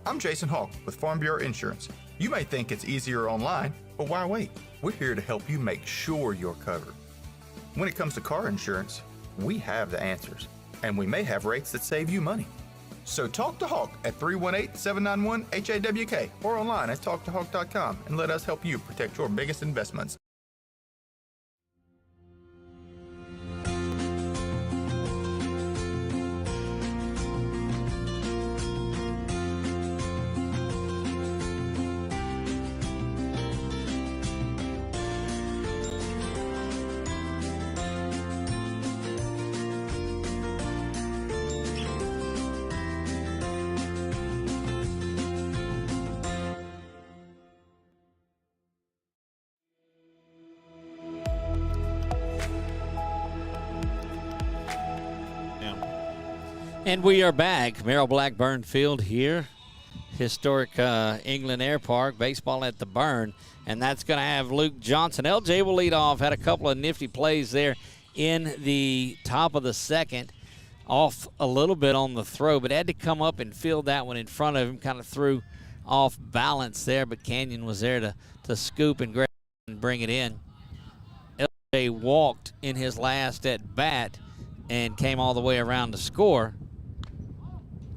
I'm Jason Hawk with Farm Bureau Insurance. You may think it's easier online, but why wait? We're here to help you make sure you're covered. When it comes to car insurance, we have the answers, and we may have rates that save you money. So talk to Hawk at 318-791-HAWK or online at talktohawk.com and let us help you protect your biggest investments. And we are back. Merrill Blackburn Field here. Historic England Air Park. Baseball at the Burn. And that's going to have Luke Johnson. LJ will lead off. Had a couple of nifty plays there in the top of the second. Off a little bit on the throw, but had to come up and field that one in front of him. Kind of threw off balance there, but Canyon was there to scoop and grab and bring it in. LJ walked in his last at bat and came all the way around to score.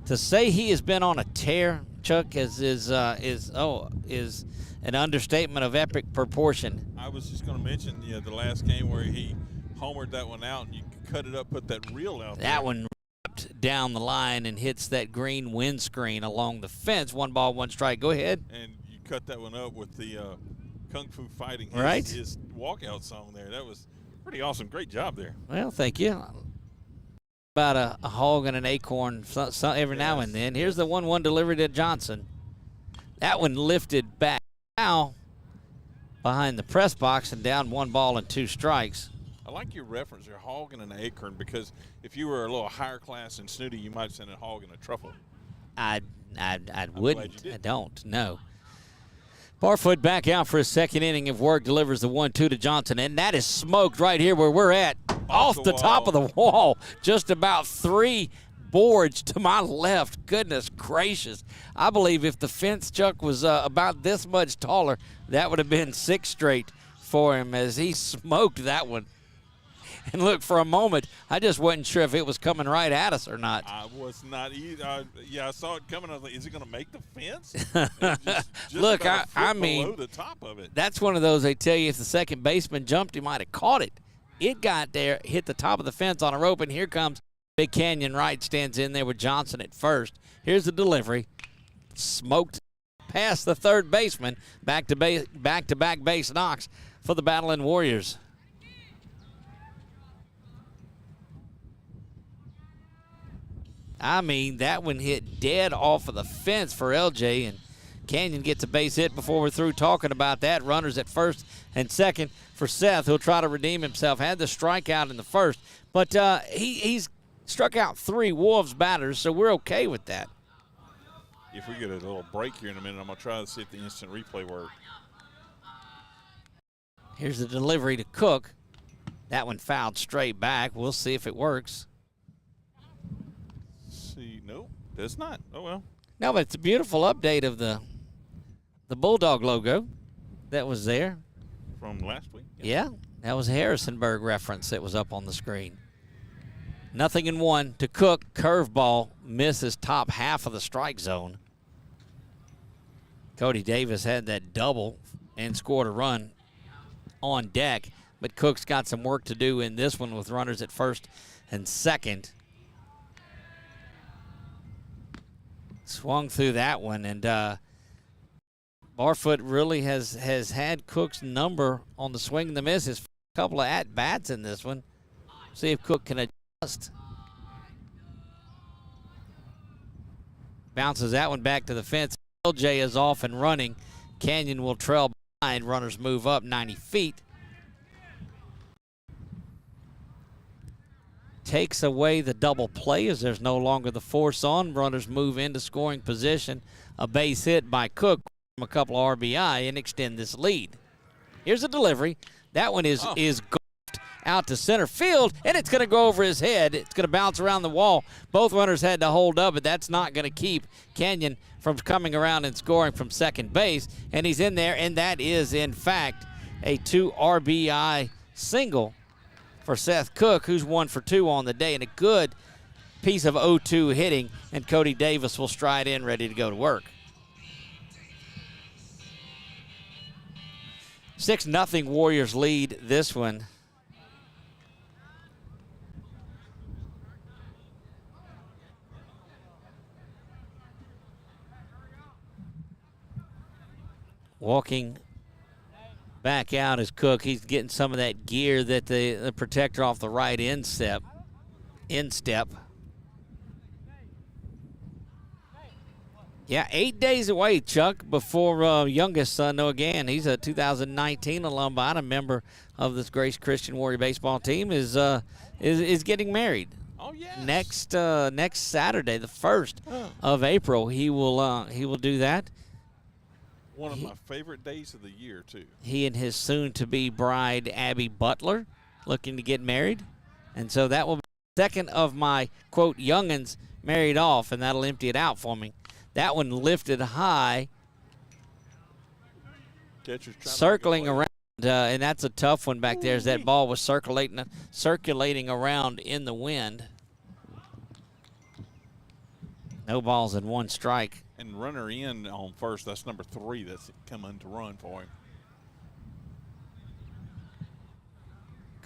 To say he has been on a tear, Chuck, is an understatement of epic proportion. I was just going to mention the last game where he homered that one out, and you cut it up, put that reel out there. That one ripped down the line and hits that green windscreen along the fence. 1 ball, 1 strike. Go ahead. And you cut that one up with the Kung Fu Fighting, his walkout song there. That was pretty awesome. Great job there. Well, thank you. About a hog and an acorn every now and then. Here's the 1-1 delivery to Johnson. That one lifted back now behind the press box and down 1 ball and 2 strikes. I like your reference, your hog and an acorn, because if you were a little higher class than Snooty, you might send a hog and a truffle. I wouldn't. I don't. No. Barfoot back out for his second inning of work, delivers the 1-2 to Johnson, and that is smoked right here where we're at. Off the top of the wall, just about 3 boards to my left. Goodness gracious. I believe if the fence, Chuck, was about this much taller, that would have been 6 straight for him as he smoked that one. And look, for a moment, I just wasn't sure if it was coming right at us or not. I was not either. Yeah, I saw it coming. I was like, is it going to make the fence? And just Look, about a foot I mean, below the top of it. That's one of those they tell you if the second baseman jumped, he might have caught it. It got there, hit the top of the fence on a rope, and here comes Big Canyon Wright, stands in there with Johnson at first. Here's the delivery. Smoked past the third baseman. Back-to-back base knocks for the Battling Warriors. I mean, that one hit dead off of the fence for LJ, and Canyon gets a base hit before we're through talking about that. Runners at first and second for Seth, who'll try to redeem himself. Had the strikeout in the first, but he's struck out 3 Wolves batters, so we're okay with that. If we get a little break here in a minute, I'm going to try to see if the instant replay works. Here's the delivery to Cook. That one fouled straight back. We'll see if it works. See, no, does not. Oh, well. No, but it's a beautiful update of the Bulldog logo that was there. From last week? Yeah, that was a Harrisonburg reference that was up on the screen. 0-1 to Cook. Curveball misses top half of the strike zone. Cody Davis had that double and scored a run on deck, but Cook's got some work to do in this one with runners at first and second. Swung through that one, and Barfoot really has had Cook's number on the swing and the miss. His couple of at-bats in this one. See if Cook can adjust. Bounces that one back to the fence. LJ is off and running. Canyon will trail behind. Runners move up 90 feet. Takes away the double play as there's no longer the force on. Runners move into scoring position. A base hit by Cook from a couple of RBI and extend this lead. Here's a delivery. That one is golfed out to center field, and it's going to go over his head. It's going to bounce around the wall. Both runners had to hold up, but that's not going to keep Canyon from coming around and scoring from second base. And he's in there, and that is, in fact, a 2 RBI single for Seth Cook, who's 1 for 2 on the day, and a good piece of 0-2 hitting, and Cody Davis will stride in ready to go to work. 6-0 Warriors lead this one. Walking back out is Cook. He's getting some of that gear that the protector off the right instep. Yeah, 8 days away, Chuck, before youngest son, Noah Gann. He's a 2019 alumni and a member of this Grace Christian Warrior baseball team. Is getting married. Oh yeah. Next Saturday, the 1st of April, he will do that. One of my favorite days of the year, too. He and his soon-to-be bride, Abby Butler, looking to get married. And so that will be the second of my, quote, youngins married off, and that'll empty it out for me. That one lifted high, circling around, and that's a tough one back there as that ball was circulating around in the wind. No balls and 1 strike. And runner in on first, that's number 3 that's coming to run for him.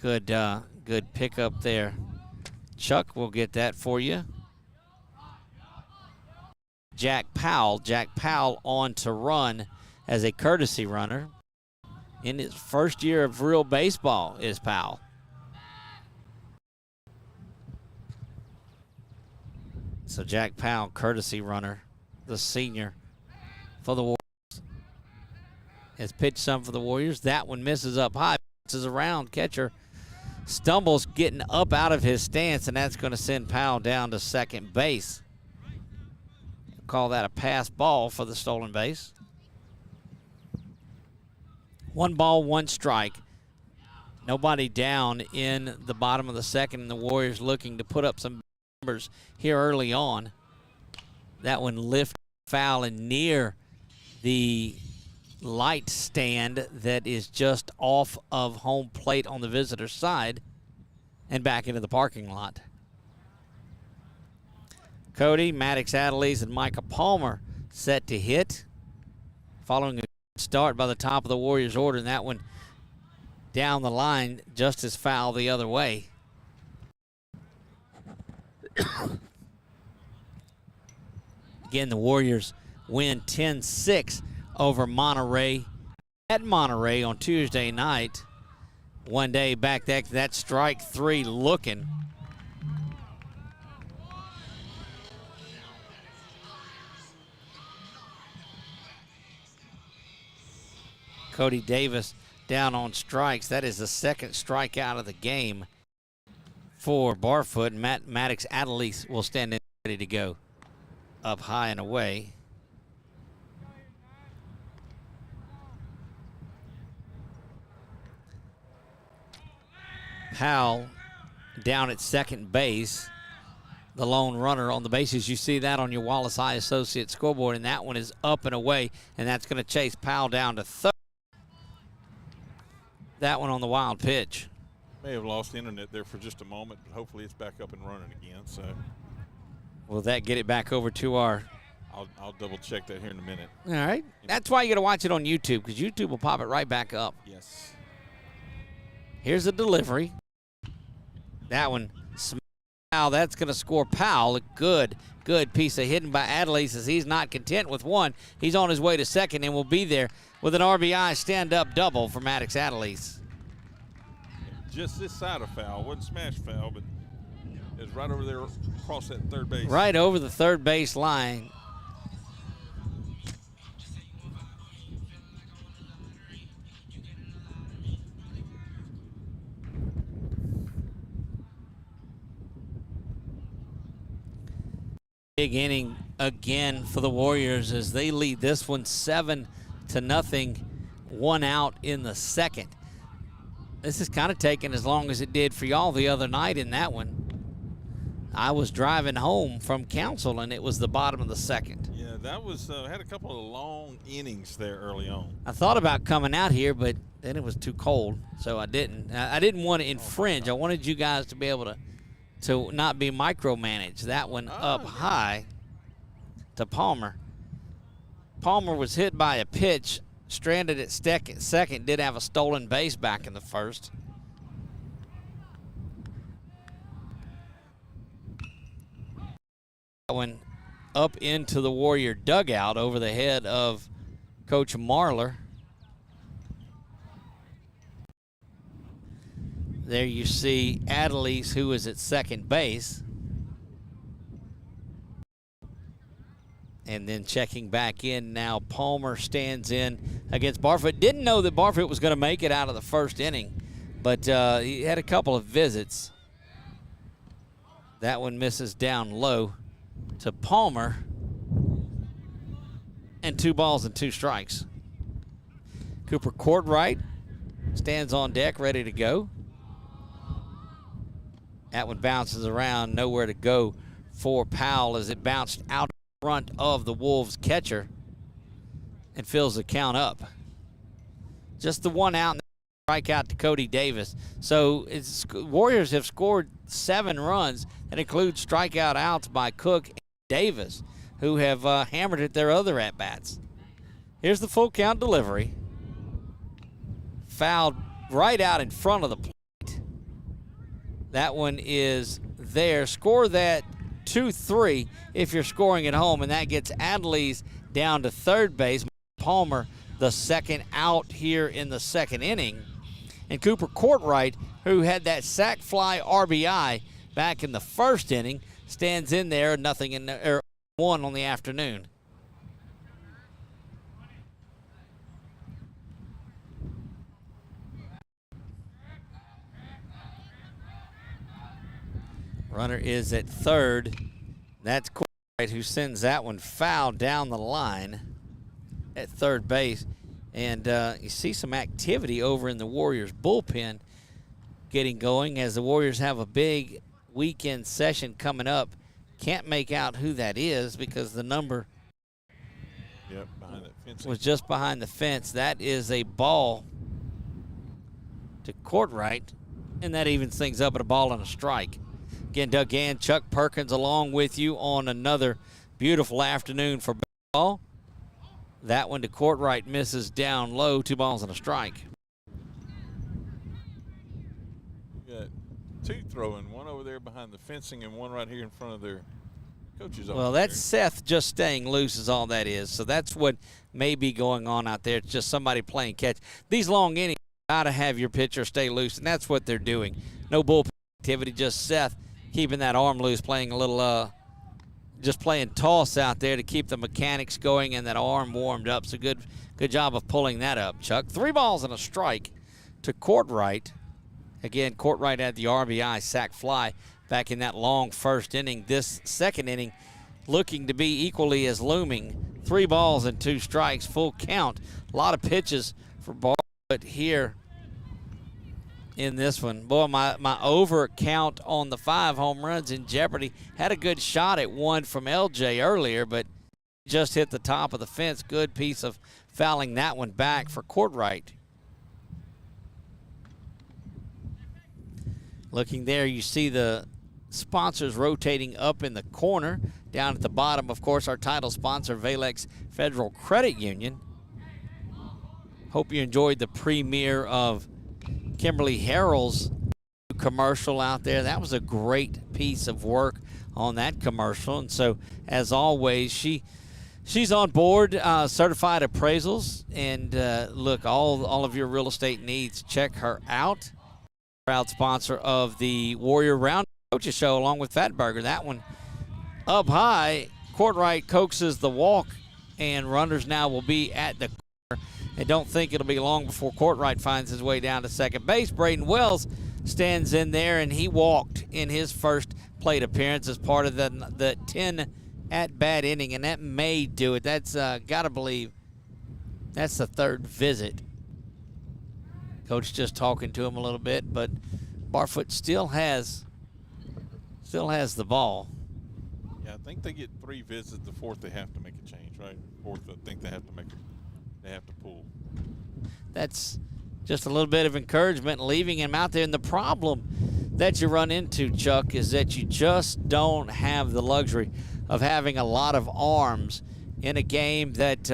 Good pickup there. Chuck will get that for you. Jack Powell on to run as a courtesy runner. In his first year of real baseball is Powell. So Jack Powell, courtesy runner, the senior for the Warriors. Has pitched some for the Warriors. That one misses up high, bounces around. Catcher stumbles getting up out of his stance, and that's going to send Powell down to second base. Call that a pass ball for the stolen base. 1 ball, 1 strike. Nobody down in the bottom of the second, and the Warriors looking to put up some numbers here early on. That one lifted foul and near the light stand that is just off of home plate on the visitor side. and back into the parking lot. Cody, Maddox Adelise, and Micah Palmer set to hit. Following a start by the top of the Warriors order, and that one down the line just as foul the other way. Again, the Warriors win 10-6 over Monterey at Monterey on Tuesday night. One day back, that strike three looking. Cody Davis down on strikes. That is the second strikeout of the game for Barfoot. Maddox Adelise will stand in ready to go. Up high and away. Powell down at second base. The lone runner on the bases. You see that on your Wallace Eye Associates scoreboard, and that one is up and away, and that's going to chase Powell down to third. That one on the wild pitch. May have lost internet there for just a moment, but hopefully it's back up and running again. So will that get it back over to our... I'll double check that here in a minute. All right. That's why you got to watch it on YouTube, because YouTube will pop it right back up. Yes. Here's a delivery. That one, Powell, that's going to score Powell. A good piece of hitting by Adelise, as he's not content with one. He's on his way to second and will be there with an RBI stand-up double for Maddox Adelise. Just this side of foul. Wasn't smash foul, but it was right over there across that third base. Right over the third base line. Big inning again for the Warriors as they lead this one 7-0. One out in the second. This is kind of taking as long as it did for y'all the other night in that one. I was driving home from Council, and it was the bottom of the second. Yeah, that was had a couple of long innings there early on. I thought about coming out here, but then it was too cold, so I didn't. I didn't want to infringe. I wanted you guys to be able to not be micromanaged. That one up high to Palmer. Palmer was hit by a pitch, stranded at second, did have a stolen base back in the first. That one up into the Warrior dugout over the head of Coach Marlar. There you see Adelise, who is at second base. And then checking back in now, Palmer stands in against Barfoot. Didn't know that Barfoot was going to make it out of the first inning, but he had a couple of visits. That one misses down low to Palmer. And 2 balls and 2 strikes. Cooper Courtright stands on deck, ready to go. That one bounces around, nowhere to go for Powell as it bounced out in front of the Wolves catcher and fills the count up. Just the one out and strike out to Cody Davis. So Warriors have scored 7 runs. That includes strikeout outs by Cook and Davis, who have hammered at their other at-bats. Here's the full count delivery. Fouled right out in front of the plate. That one is there. Score that 2-3 if you're scoring at home, and that gets Adelise down to third base. Palmer, the second out here in the second inning. And Cooper Courtright, who had that sac fly RBI back in the first inning, stands in there, nothing in there, 1 on the afternoon. Runner is at third. That's Courtright who sends that one foul down the line at third base. And you see some activity over in the Warriors bullpen getting going as the Warriors have a big weekend session coming up. Can't make out who that is because the number behind that fence was just behind the fence. That is a ball to Courtright. And that evens things up at a ball and a strike. Again, Doug Gann, Chuck Perkins along with you on another beautiful afternoon for baseball. That one to Courtright misses down low, 2 balls and a strike. We got 2 throwing, one over there behind the fencing and one right here in front of their coach's office. Well, that's Seth just staying loose is all that is. So that's what may be going on out there. It's just somebody playing catch. These long innings, you got to have your pitcher stay loose, and that's what they're doing. No bullpen activity, just Seth keeping that arm loose, playing a little just playing toss out there to keep the mechanics going and that arm warmed up. So good job of pulling that up, Chuck. 3 balls and a strike to Courtright. Again, Courtright had the RBI sac fly back in that long first inning. This second inning looking to be equally as looming. 3 balls and 2 strikes, full count. A lot of pitches for Barfoot here in this one. Boy, my over count on the 5 home runs in jeopardy. Had a good shot at one from LJ earlier, but just hit the top of the fence. Good piece of fouling that one back for Courtright. Looking there, you see the sponsors rotating up in the corner. Down at the bottom, of course, our title sponsor, Valex Federal Credit Union. Hope you enjoyed the premiere of Kimberly Harrell's commercial out there. That was a great piece of work on that commercial. And so, as always, she's on board, certified appraisals. And look, all of your real estate needs, check her out. Proud sponsor of the Warrior Round Coaches Show along with Fatburger. That one up high. Courtright coaxes the walk, and runners now will be at the corner. And don't think it'll be long before Courtright finds his way down to second base. Braden Wells stands in there, and he walked in his first plate appearance as part of the 10 at-bat inning, and that may do it. That's got to believe that's the 3rd visit. Coach just talking to him a little bit, but Barfoot still has the ball. Yeah, I think they get 3 visits. The 4th, they have to make a change, right? 4th, I think they have to pull. That's just a little bit of encouragement, leaving him out there. And the problem that you run into, Chuck, is that you just don't have the luxury of having a lot of arms in a game that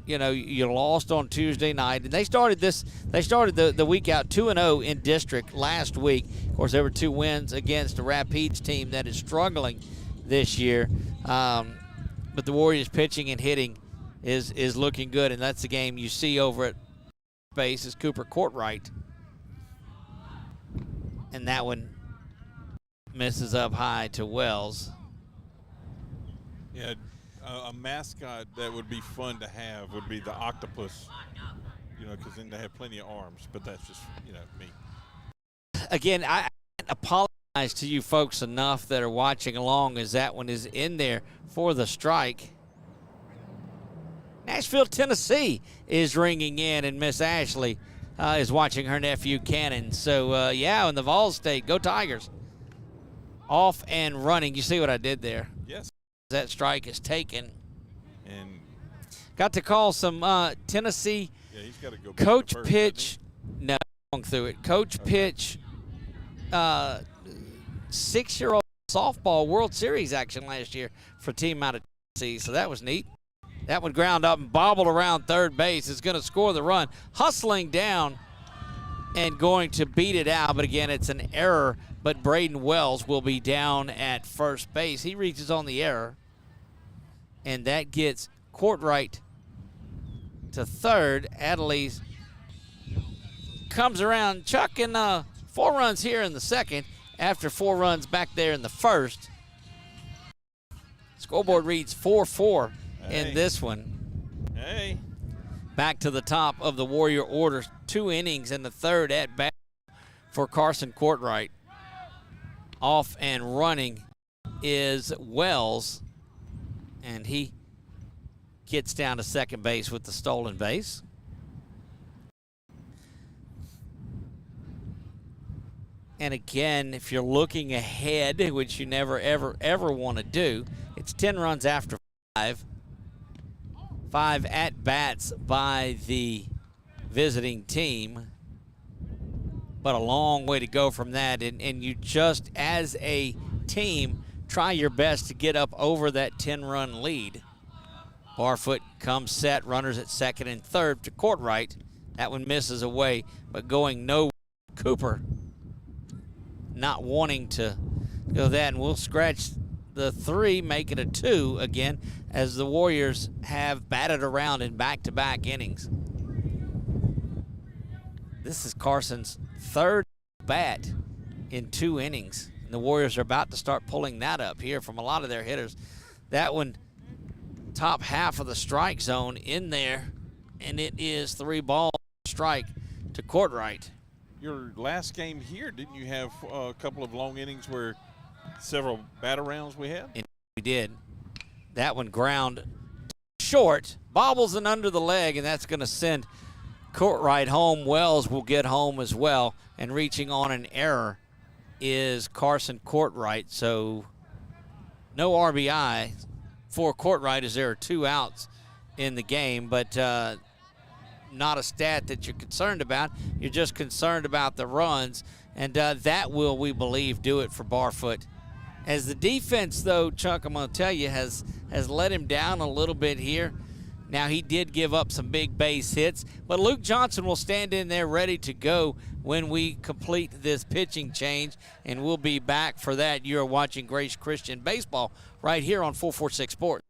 you lost on Tuesday night. And they started the week out 2-0 in district last week. Of course, there were 2 wins against the Rapides team that is struggling this year. But the Warriors pitching and hitting is looking good, and that's the game you see over at base is Cooper Courtright. And that one misses up high to Wells. Yeah, a mascot that would be fun to have would be the octopus, because then they have plenty of arms, but that's just, me. Again, I apologize to you folks enough that are watching along as that one is in there for the strike. Nashville, Tennessee is ringing in, and Miss Ashley is watching her nephew Cannon. So, in the Vol State, go Tigers. Off and running. You see what I did there? Yes. That strike is taken. And got to call some Tennessee he's got to go coach first, pitch. No, going through it. Coach pitch 6-year-old softball World Series action last year for a team out of Tennessee. So that was neat. That one ground up and bobbled around third base. Is going to score the run. Hustling down and going to beat it out. But again, it's an error. But Braden Wells will be down at first base. He reaches on the error. And that gets Courtright to third. Adelise comes around, chucking 4 runs here in the second after 4 runs back there in the first. Scoreboard reads 4-4 in this one. Hey. Back to the top of the Warrior order. 2 innings in the third at bat for Carson Courtright. Off and running is Wells, and he gets down to second base with the stolen base. And again, if you're looking ahead, which you never, ever want to do, it's 10 runs after 5. 5 at-bats by the visiting team. but a long way to go from that. And you just, as a team, try your best to get up over that 10-run lead. Barfoot comes set, runners at second and third to Courtright. That one misses away, but going no. Cooper not wanting to go that, and we'll scratch the 3, make it a 2 again, as the Warriors have batted around in back-to-back innings. This is Carson's 3rd bat in 2 innings. And the Warriors are about to start pulling that up here from a lot of their hitters. That one, top half of the strike zone in there, and it is 3 balls strike to Courtright. Your last game here, didn't you have a couple of long innings where several bat-arounds we had? And we did. That one ground short, bobbles and under the leg, and that's going to send Courtright home. Wells will get home as well, and reaching on an error is Carson Courtright. So no RBI for Courtright as there are 2 outs in the game, but not a stat that you're concerned about. You're just concerned about the runs, and that will, we believe, do it for Barfoot. As the defense, though, Chuck, I'm going to tell you, has let him down a little bit here. Now, he did give up some big base hits, but Luke Johnson will stand in there ready to go when we complete this pitching change, and we'll be back for that. You're watching Grace Christian Baseball right here on 446 Sports.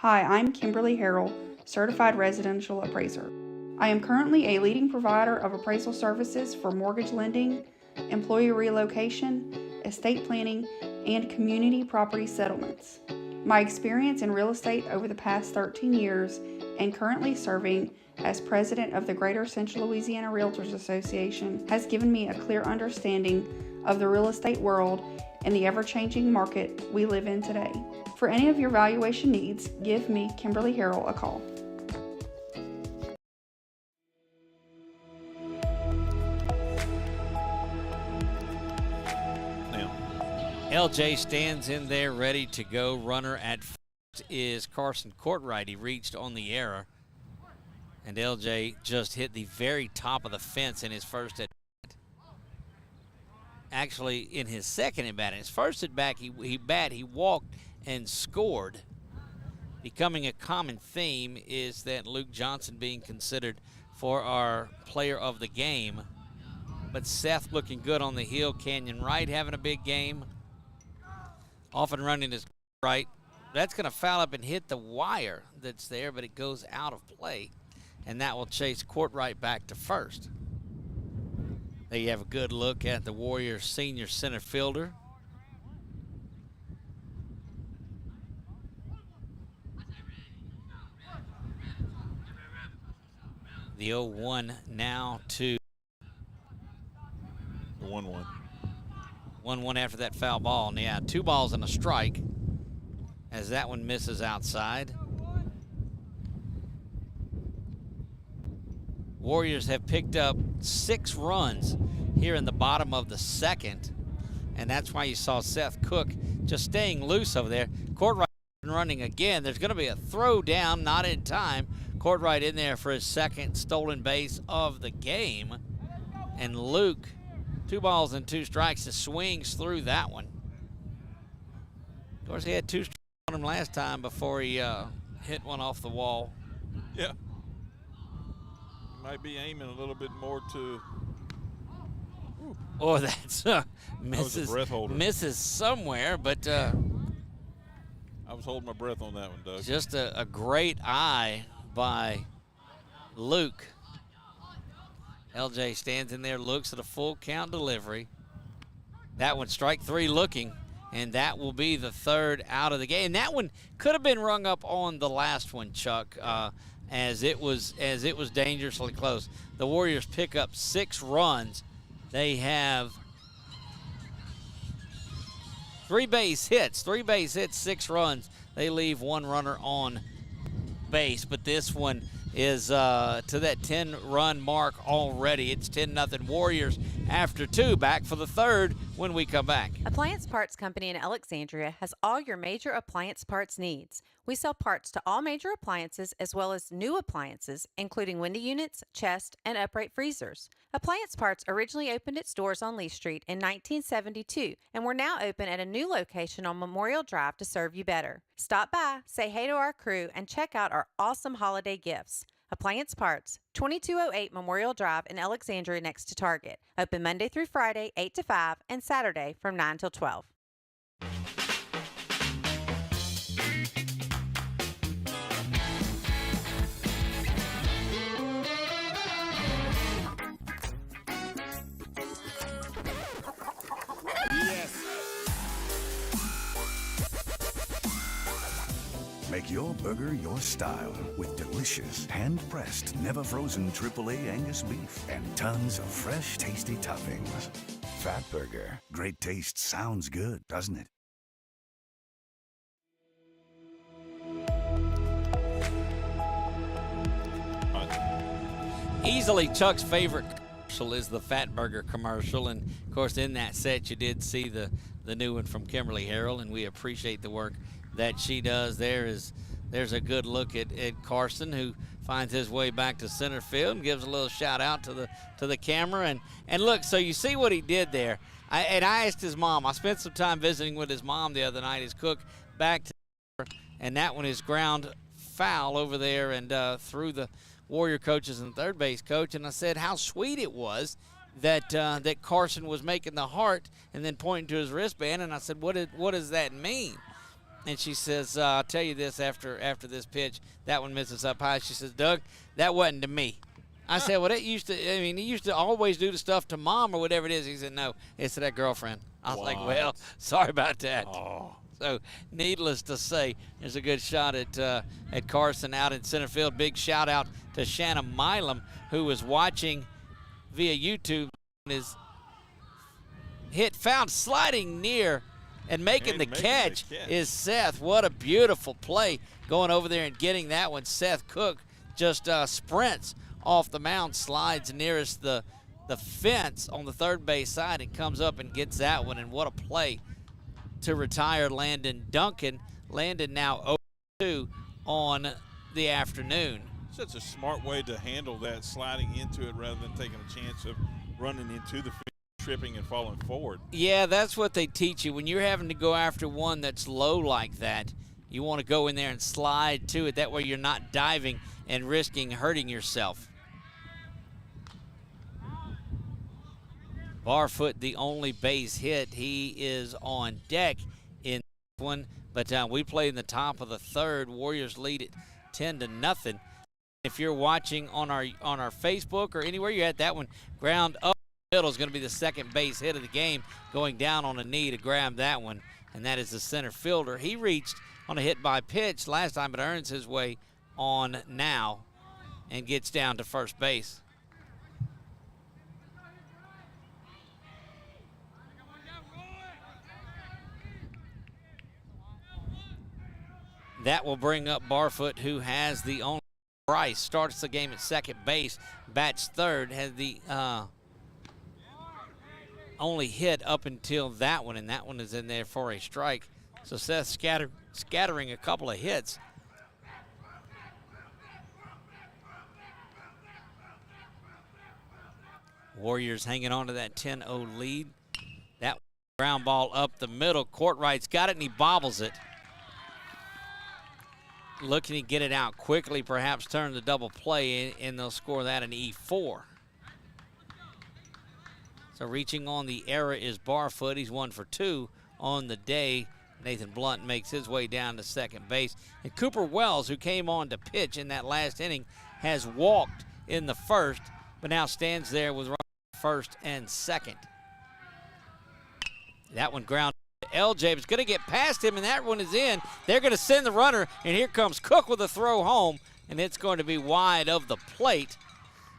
Hi, I'm Kimberly Harrell, Certified Residential Appraiser. I am currently a leading provider of appraisal services for mortgage lending, employee relocation, estate planning, and community property settlements. My experience in real estate over the past 13 years and currently serving as president of the Greater Central Louisiana Realtors Association has given me a clear understanding of the real estate world and the ever-changing market we live in today. For any of your valuation needs, give me, Kimberly Harrell, a call. Now, LJ stands in there ready to go. Runner at first is Carson Courtright. He reached on the error, and LJ just hit the very top of the fence in his first at bat. Actually, in his second at bat. In his first at bat, he walked and scored. Becoming a common theme is that Luke Johnson being considered for our player of the game. But Seth looking good on the hill. Canyon Wright having a big game. Often running his right. That's going to foul up and hit the wire that's there, but it goes out of play. And that will chase Courtright back to first. There you have a good look at the Warriors senior center fielder. The 0-1 now to the 1-1. 1-1 after that foul ball. And yeah, 2 balls and a strike as that one misses outside. Warriors have picked up 6 runs here in the bottom of the second, and that's why you saw Seth Cook just staying loose over there. Courtright and running again. There's going to be a throw down, not in time. Courtright in there for his second stolen base of the game. And Luke, 2 balls and 2 strikes, just swings through that one. Of course, he had 2 strikes on him last time before he hit one off the wall. Yeah. Might be aiming a little bit more to. Oh, that's misses somewhere, but I was holding my breath on that one, Doug. Just a great eye by Luke. LJ stands in there, looks at a full count delivery. That one, strike 3 looking, and that will be the 3rd out of the game. And that one could have been rung up on the last one, Chuck, as it was dangerously close. The Warriors pick up 6 runs. They have 3 base hits, 6 runs. They leave 1 runner on base, but this one is to that 10-run mark already. It's 10-0 Warriors after 2. Back for the 3rd when we come back. Appliance Parts Company in Alexandria has all your major appliance parts needs. We sell parts to all major appliances as well as new appliances, including window units, chest, and upright freezers. Appliance Parts originally opened its doors on Lee Street in 1972, and we're now open at a new location on Memorial Drive to serve you better. Stop by, say hey to our crew, and check out our awesome holiday gifts. Appliance Parts, 2208 Memorial Drive in Alexandria next to Target. Open Monday through Friday, 8 to 5, and Saturday from 9 till 12. Make your burger your style with delicious, hand-pressed, never-frozen AAA Angus beef and tons of fresh, tasty toppings. Fat Burger. Great taste sounds good, doesn't it? Easily Chuck's favorite commercial is the Fat Burger commercial, and of course in that set you did see the new one from Kimberly Harrell, and we appreciate the work that she does. There's a good look at Carson, who finds his way back to center field and gives a little shout out to the camera. And look, so you see what he did there. I asked his mom. I spent some time visiting with his mom the other night, his cook, back to, and that one is ground foul over there and through the Warrior coaches and third base coach. And I said how sweet it was that Carson was making the heart and then pointing to his wristband. And I said, what does that mean? And she says, I'll tell you this after this pitch. That one misses up high. She says, Doug, that wasn't to me. I said, well, he used to always do the stuff to mom or whatever it is. He said, no, it's to that girlfriend. I was like, well, sorry about that. Oh. So needless to say, there's a good shot at Carson out in center field. Big shout out to Shanna Milam, who was watching via YouTube. His hit found sliding near and making the catch is Seth. What a beautiful play going over there and getting that one. Seth Cook just sprints off the mound, slides nearest the fence on the third base side and comes up and gets that one. And what a play to retire Landon Duncan. Landon now 0-2 on the afternoon. Such a smart way to handle that, sliding into it rather than taking a chance of running into the field, tripping and falling forward. Yeah, that's what they teach you. When you're having to go after one that's low like that, you want to go in there and slide to it. That way you're not diving and risking hurting yourself. Barfoot, the only base hit. He is on deck in this one, but we play in the top of the 3rd. Warriors lead it 10-0. If you're watching on our Facebook or anywhere you're at, that one ground up the middle is going to be the second base hit of the game, going down on a knee to grab that one, and that is the center fielder. He reached on a hit by pitch last time, but earns his way on now and gets down to first base. That will bring up Barfoot, who has the only. Bryce starts the game at second base, bats third, has the only hit up until that one, and that one is in there for a strike. So Seth scattering a couple of hits. Warriors hanging on to that 10-0 lead. That ground ball up the middle. Courtwright's got it, and he bobbles it. Looking to get it out quickly, perhaps turn the double play, and they'll score that an E4. So reaching on the error is Barfoot. He's 1 for 2 on the day. Nathan Blunt makes his way down to second base. And Cooper Wells, who came on to pitch in that last inning, has walked in the first, but now stands there with first and second. That one ground to LJ, but it's going to get past him, and that one is in. They're going to send the runner, and here comes Cook with a throw home, and it's going to be wide of the plate.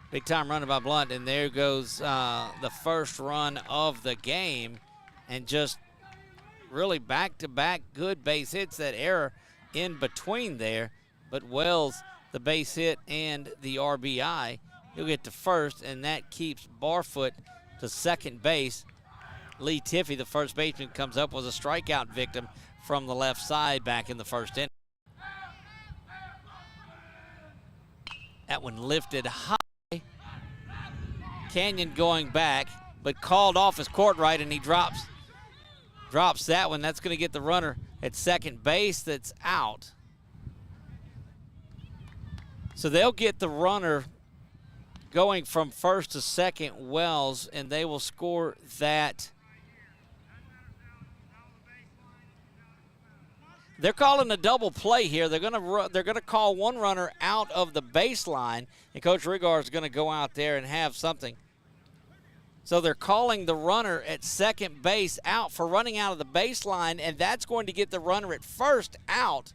Big time runner by Blunt, and there goes the first run of the game, and just really back-to-back good base hits. That error in between there, but Wells, the base hit and the RBI, he'll get to first, and that keeps Barfoot to second base. Lee Tiffey, the first baseman, comes up, was a strikeout victim from the left side back in the first inning. That one lifted high. Canyon going back, but called off as Courtwright, and he drops that one. That's going to get the runner at second base that's out. So they'll get the runner going from first to second, Wells, and they will score that. They're calling a double play here. They're gonna call one runner out of the baseline, and Coach Rigard is going to go out there and have something. So they're calling the runner at second base out for running out of the baseline, and that's going to get the runner at first out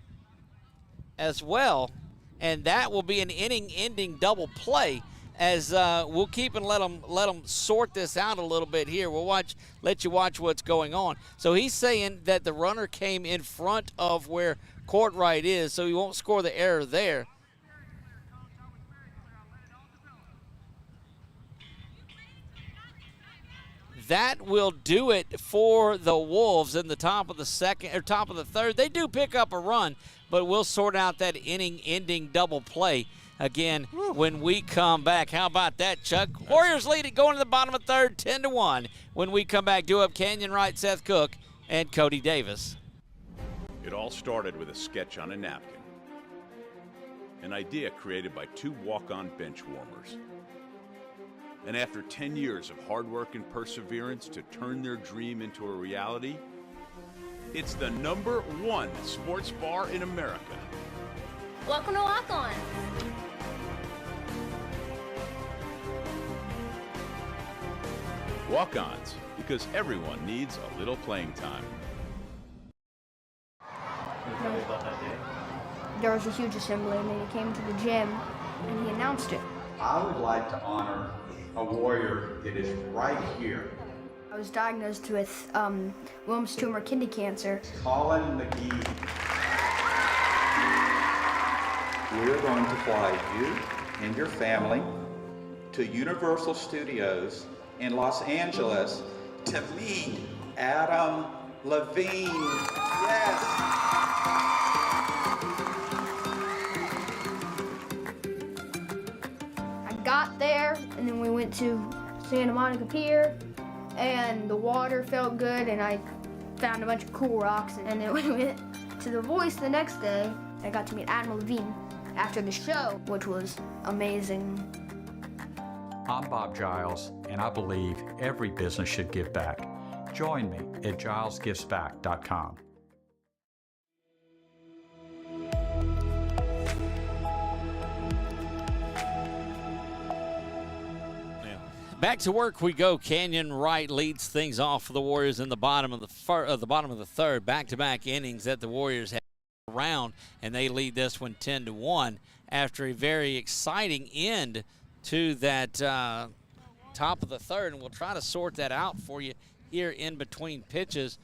as well, and that will be an inning-ending double play. As we'll keep and let them sort this out a little bit here. We'll let you watch what's going on. So he's saying that the runner came in front of where Courtwright is, so he won't score the error there. That will do it for the Wolves in the top of the second or top of the third. They do pick up a run, but we'll sort out that inning-ending double play again when we come back. How about that, Chuck? Warriors lead it going to the bottom of third, 10-1. When we come back, do up Canyon Wright, Seth Cook, and Cody Davis. It all started with a sketch on a napkin. An idea created by 2 walk-on bench warmers. And after 10 years of hard work and perseverance to turn their dream into a reality, it's the #1 sports bar in America. Welcome to Walk On. Walk-ons, because everyone needs a little playing time. There was a huge assembly, and then he came to the gym and he announced it. I would like to honor a Warrior that is right here. I was diagnosed with Wilms tumor kidney cancer. Colin McGee. We're going to fly you and your family to Universal Studios in Los Angeles to meet Adam Levine. Yes! I got there, and then we went to Santa Monica Pier, and the water felt good, and I found a bunch of cool rocks. And then we went to The Voice the next day. I got to meet Adam Levine after the show, which was amazing. I'm Bob Giles, and I believe every business should give back. Join me at gilesgivesback.com. Back to work we go. Canyon Wright leads things off for the Warriors in the bottom of the third. Back-to-back innings that the Warriors have around, and they lead this one 10-1 after a very exciting end to that top of the third. And we'll try to sort that out for you here in between pitches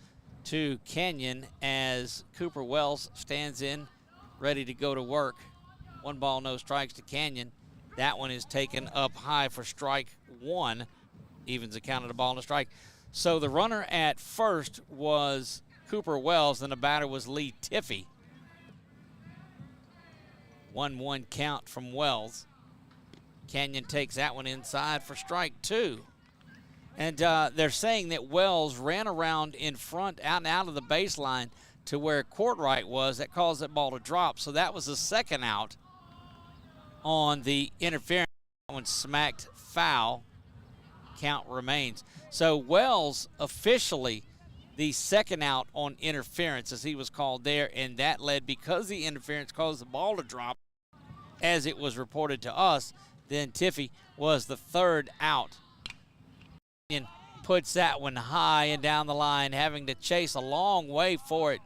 to Canyon as Cooper Wells stands in, ready to go to work. 1 ball, no strikes to Canyon. That one is taken up high for strike 1. Evens the count of the ball and a strike. So the runner at first was Cooper Wells, and the batter was Lee Tiffy. 1-1 count from Wells. Canyon takes that one inside for strike 2. And they're saying that Wells ran around in front, out and out of the baseline to where Courtright was. That caused that ball to drop. So that was the second out on the interference. That one smacked foul. Count remains. So Wells officially the second out on interference, as he was called there, and that led, because the interference caused the ball to drop, as it was reported to us, then Tiffy was the third out. And puts that one high and down the line, having to chase a long way for it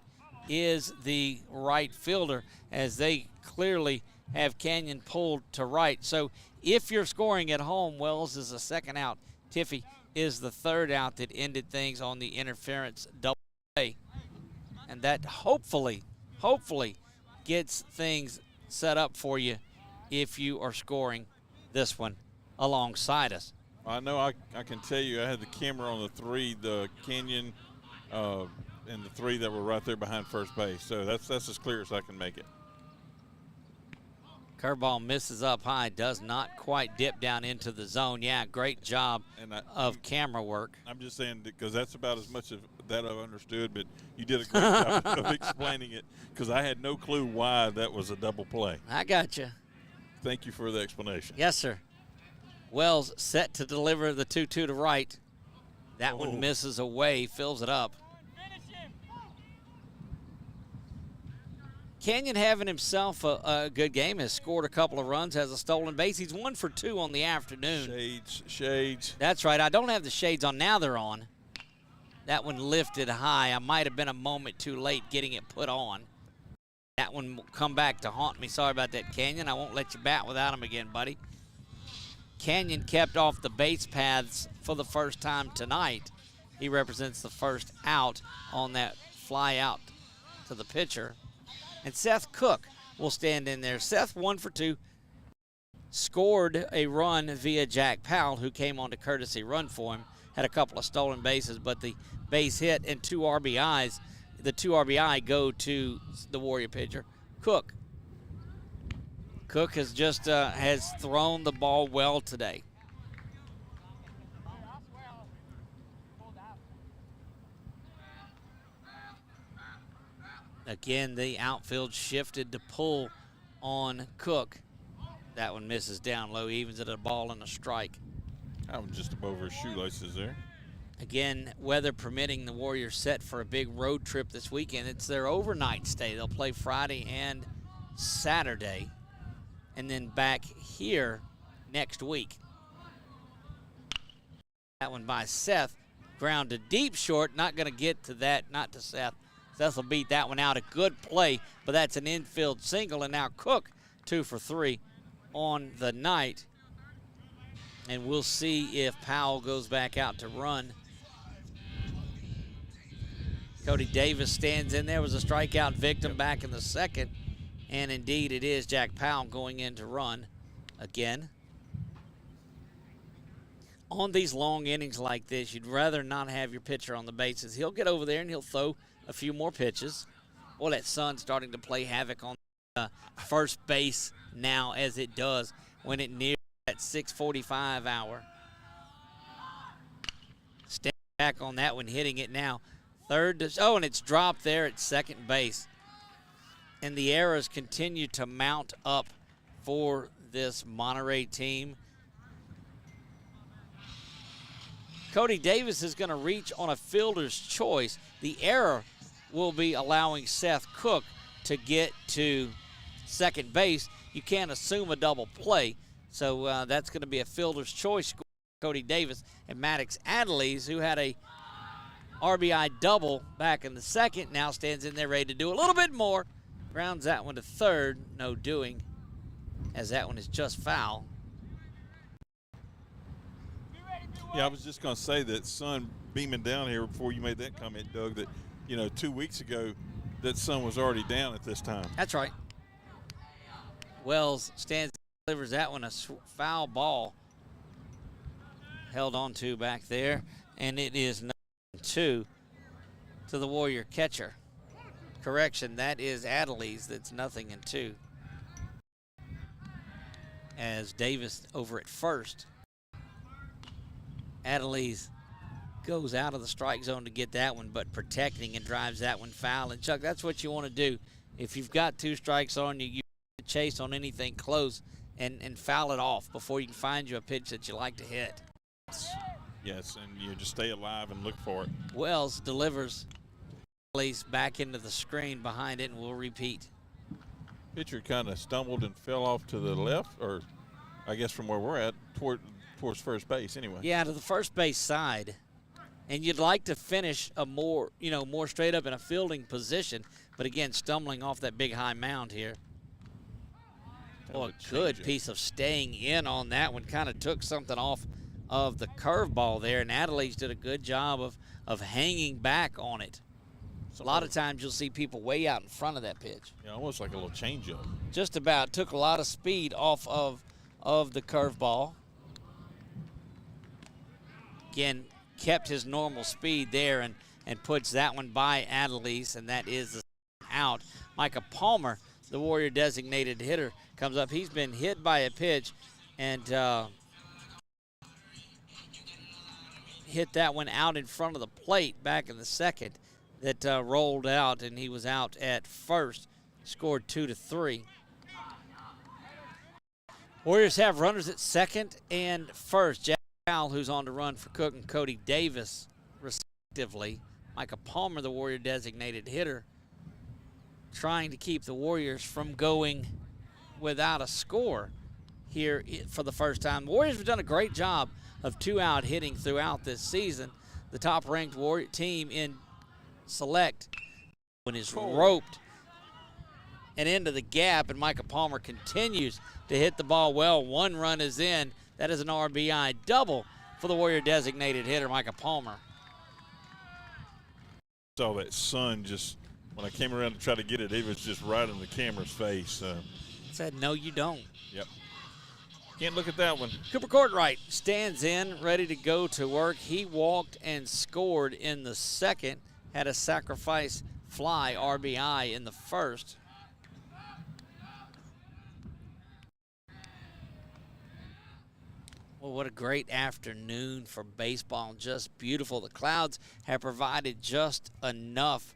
is the right fielder, as they clearly have Canyon pulled to right. So if you're scoring at home, Wells is the second out. Tiffy is the third out that ended things on the interference double play. And that hopefully gets things set up for you if you are scoring this one alongside us. I know I can tell you I had the camera on the three, the Canyon and the three that were right there behind first base. So that's as clear as I can make it. Curveball misses up high, does not quite dip down into the zone. Yeah, great job of camera work. I'm just saying because that's about as much of that I've understood, but you did a great job of explaining it, because I had no clue why that was a double play. I got you. Thank you for the explanation. Yes, sir. Wells set to deliver the 2-2 to right. That one misses away, fills it up. Canyon having himself a good game, has scored a couple of runs, has a stolen base. He's 1 for 2 on the afternoon. Shades. That's right. I don't have the shades on. Now they're on. That one lifted high. I might have been a moment too late getting it put on. That one will come back to haunt me. Sorry about that, Canyon. I won't let you bat without him again, buddy. Canyon kept off the base paths for the first time tonight. He represents the first out on that fly out to the pitcher. And Seth Cook will stand in there. Seth 1 for 2, scored a run via Jack Powell, who came on to courtesy run for him. Had a couple of stolen bases, but the base hit and 2 RBIs. The 2 RBI go to the Warrior pitcher, Cook. Cook has just has thrown the ball well today. Again, the outfield shifted to pull on Cook. That one misses down low, evens it a ball and a strike. I'm just above her shoelaces there. Again, weather permitting, the Warriors set for a big road trip this weekend. It's their overnight stay. They'll play Friday and Saturday, and then back here next week. That one by Seth, ground to deep short. Not going to get to that, not to Seth. Seth will beat that one out. A good play, but that's an infield single, and now Cook 2 for 3 on the night. And we'll see if Powell goes back out to run. Cody Davis stands in there, was a strikeout victim back in the second. And indeed it is Jack Powell going in to run again. On these long innings like this, you'd rather not have your pitcher on the bases. He'll get over there and he'll throw a few more pitches. Well, that sun's starting to play havoc on first base now, as it does when it nears that 6:45 hour. Step back on that one, hitting it now. Third, and it's dropped there at second base. And the errors continue to mount up for this Monterey team. Cody Davis is going to reach on a fielder's choice. The error will be allowing Seth Cook to get to second base. You can't assume a double play. So that's going to be a fielder's choice. Cody Davis and Maddox Adelise, who had a RBI double back in the second, now stands in there ready to do a little bit more. Grounds that one to third. No doing, as that one is just foul. Yeah, I was just going to say that sun beaming down here before you made that comment, Doug, that, 2 weeks ago that sun was already down at this time. That's right. Wells stands, delivers that one, a foul ball held on to back there, and it is 2. to the Warrior catcher. Correction, that is Adelise. That's 0-2. As Davis over at first. Adelise goes out of the strike zone to get that one, but protecting and drives that one foul. And Chuck, that's what you want to do. If you've got 2 strikes on you, you chase on anything close and foul it off before you can find you a pitch that you like to hit. Yes, and you just stay alive and look for it. Wells delivers Adelise back into the screen behind it, and we'll repeat. Pitcher kind of stumbled and fell off to the left, or I guess from where we're at, towards first base anyway. Yeah, to the first base side. And you'd like to finish a more straight up in a fielding position, but again, stumbling off that big high mound here. Well, a good piece of staying in on that one. Kind of took something off of the curveball there, and Adelise did a good job of hanging back on it. A lot of times you'll see people way out in front of that pitch. Yeah, almost like a little changeup. Just about. Took a lot of speed off of the curveball. Again, kept his normal speed there and puts that one by Adelise, and that is the out. Micah Palmer, the Warrior designated hitter, comes up. He's been hit by a pitch and hit that one out in front of the plate back in the second that rolled out, and he was out at first. Scored 2-3. Warriors have runners at second and first. Jack Powell, who's on to run for Cook, and Cody Davis, respectively. Micah Palmer, the Warrior designated hitter, trying to keep the Warriors from going without a score here for the first time. The Warriors have done a great job of 2-out hitting throughout this season. The top-ranked Warrior team in select when is roped and into the gap, and Micah Palmer continues to hit the ball well. 1 run is in. That is an RBI double for the Warrior designated hitter, Micah Palmer. Saw that sun just, when I came around to try to get it, it was just right in the camera's face. Said, no, you don't. Yep. Can't look at that one. Cooper Courtright stands in, ready to go to work. He walked and scored in the second, had a sacrifice fly RBI in the first. Well, what a great afternoon for baseball. Just beautiful. The clouds have provided just enough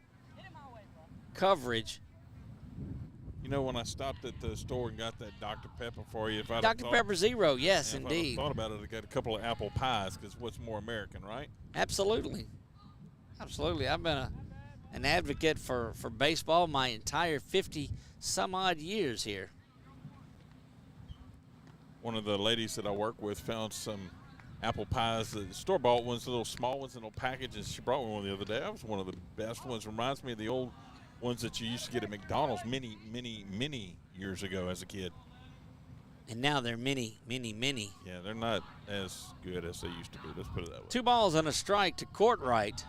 coverage. You know, when I stopped at the store and got that Dr. Pepper for you, if I'd Dr. Pepper Zero, yes, indeed. If I'd thought about it, I got a couple of apple pies, because what's more American, right? Absolutely. Absolutely. I've been an advocate for baseball my entire 50-some-odd years here. One of the ladies that I work with found some apple pies, the store-bought ones, the little small ones in a little package, and she brought me one the other day. That was one of the best ones. Reminds me of the old ones that you used to get at McDonald's many years ago as a kid. And now they're mini. Yeah, they're not as good as they used to be. Let's put it that way. 2 balls and a strike to Courtright.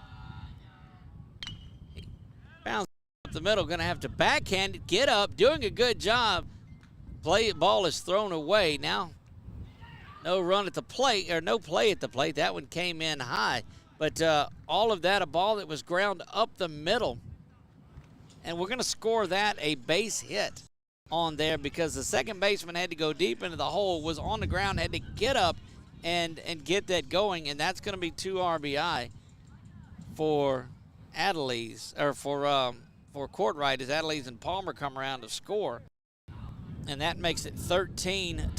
Bounce up the middle, going to have to backhand it, get up, doing a good job. Ball is thrown away. Now, no run at the plate, or no play at the plate. That one came in high. But all of that, a ball that was ground up the middle. And we're going to score that a base hit on there, because the second baseman had to go deep into the hole, was on the ground, had to get up and get that going. And that's going to be 2 RBI for Adelise, or for Courtright, as Adelise and Palmer come around to score. And that makes it 13-1.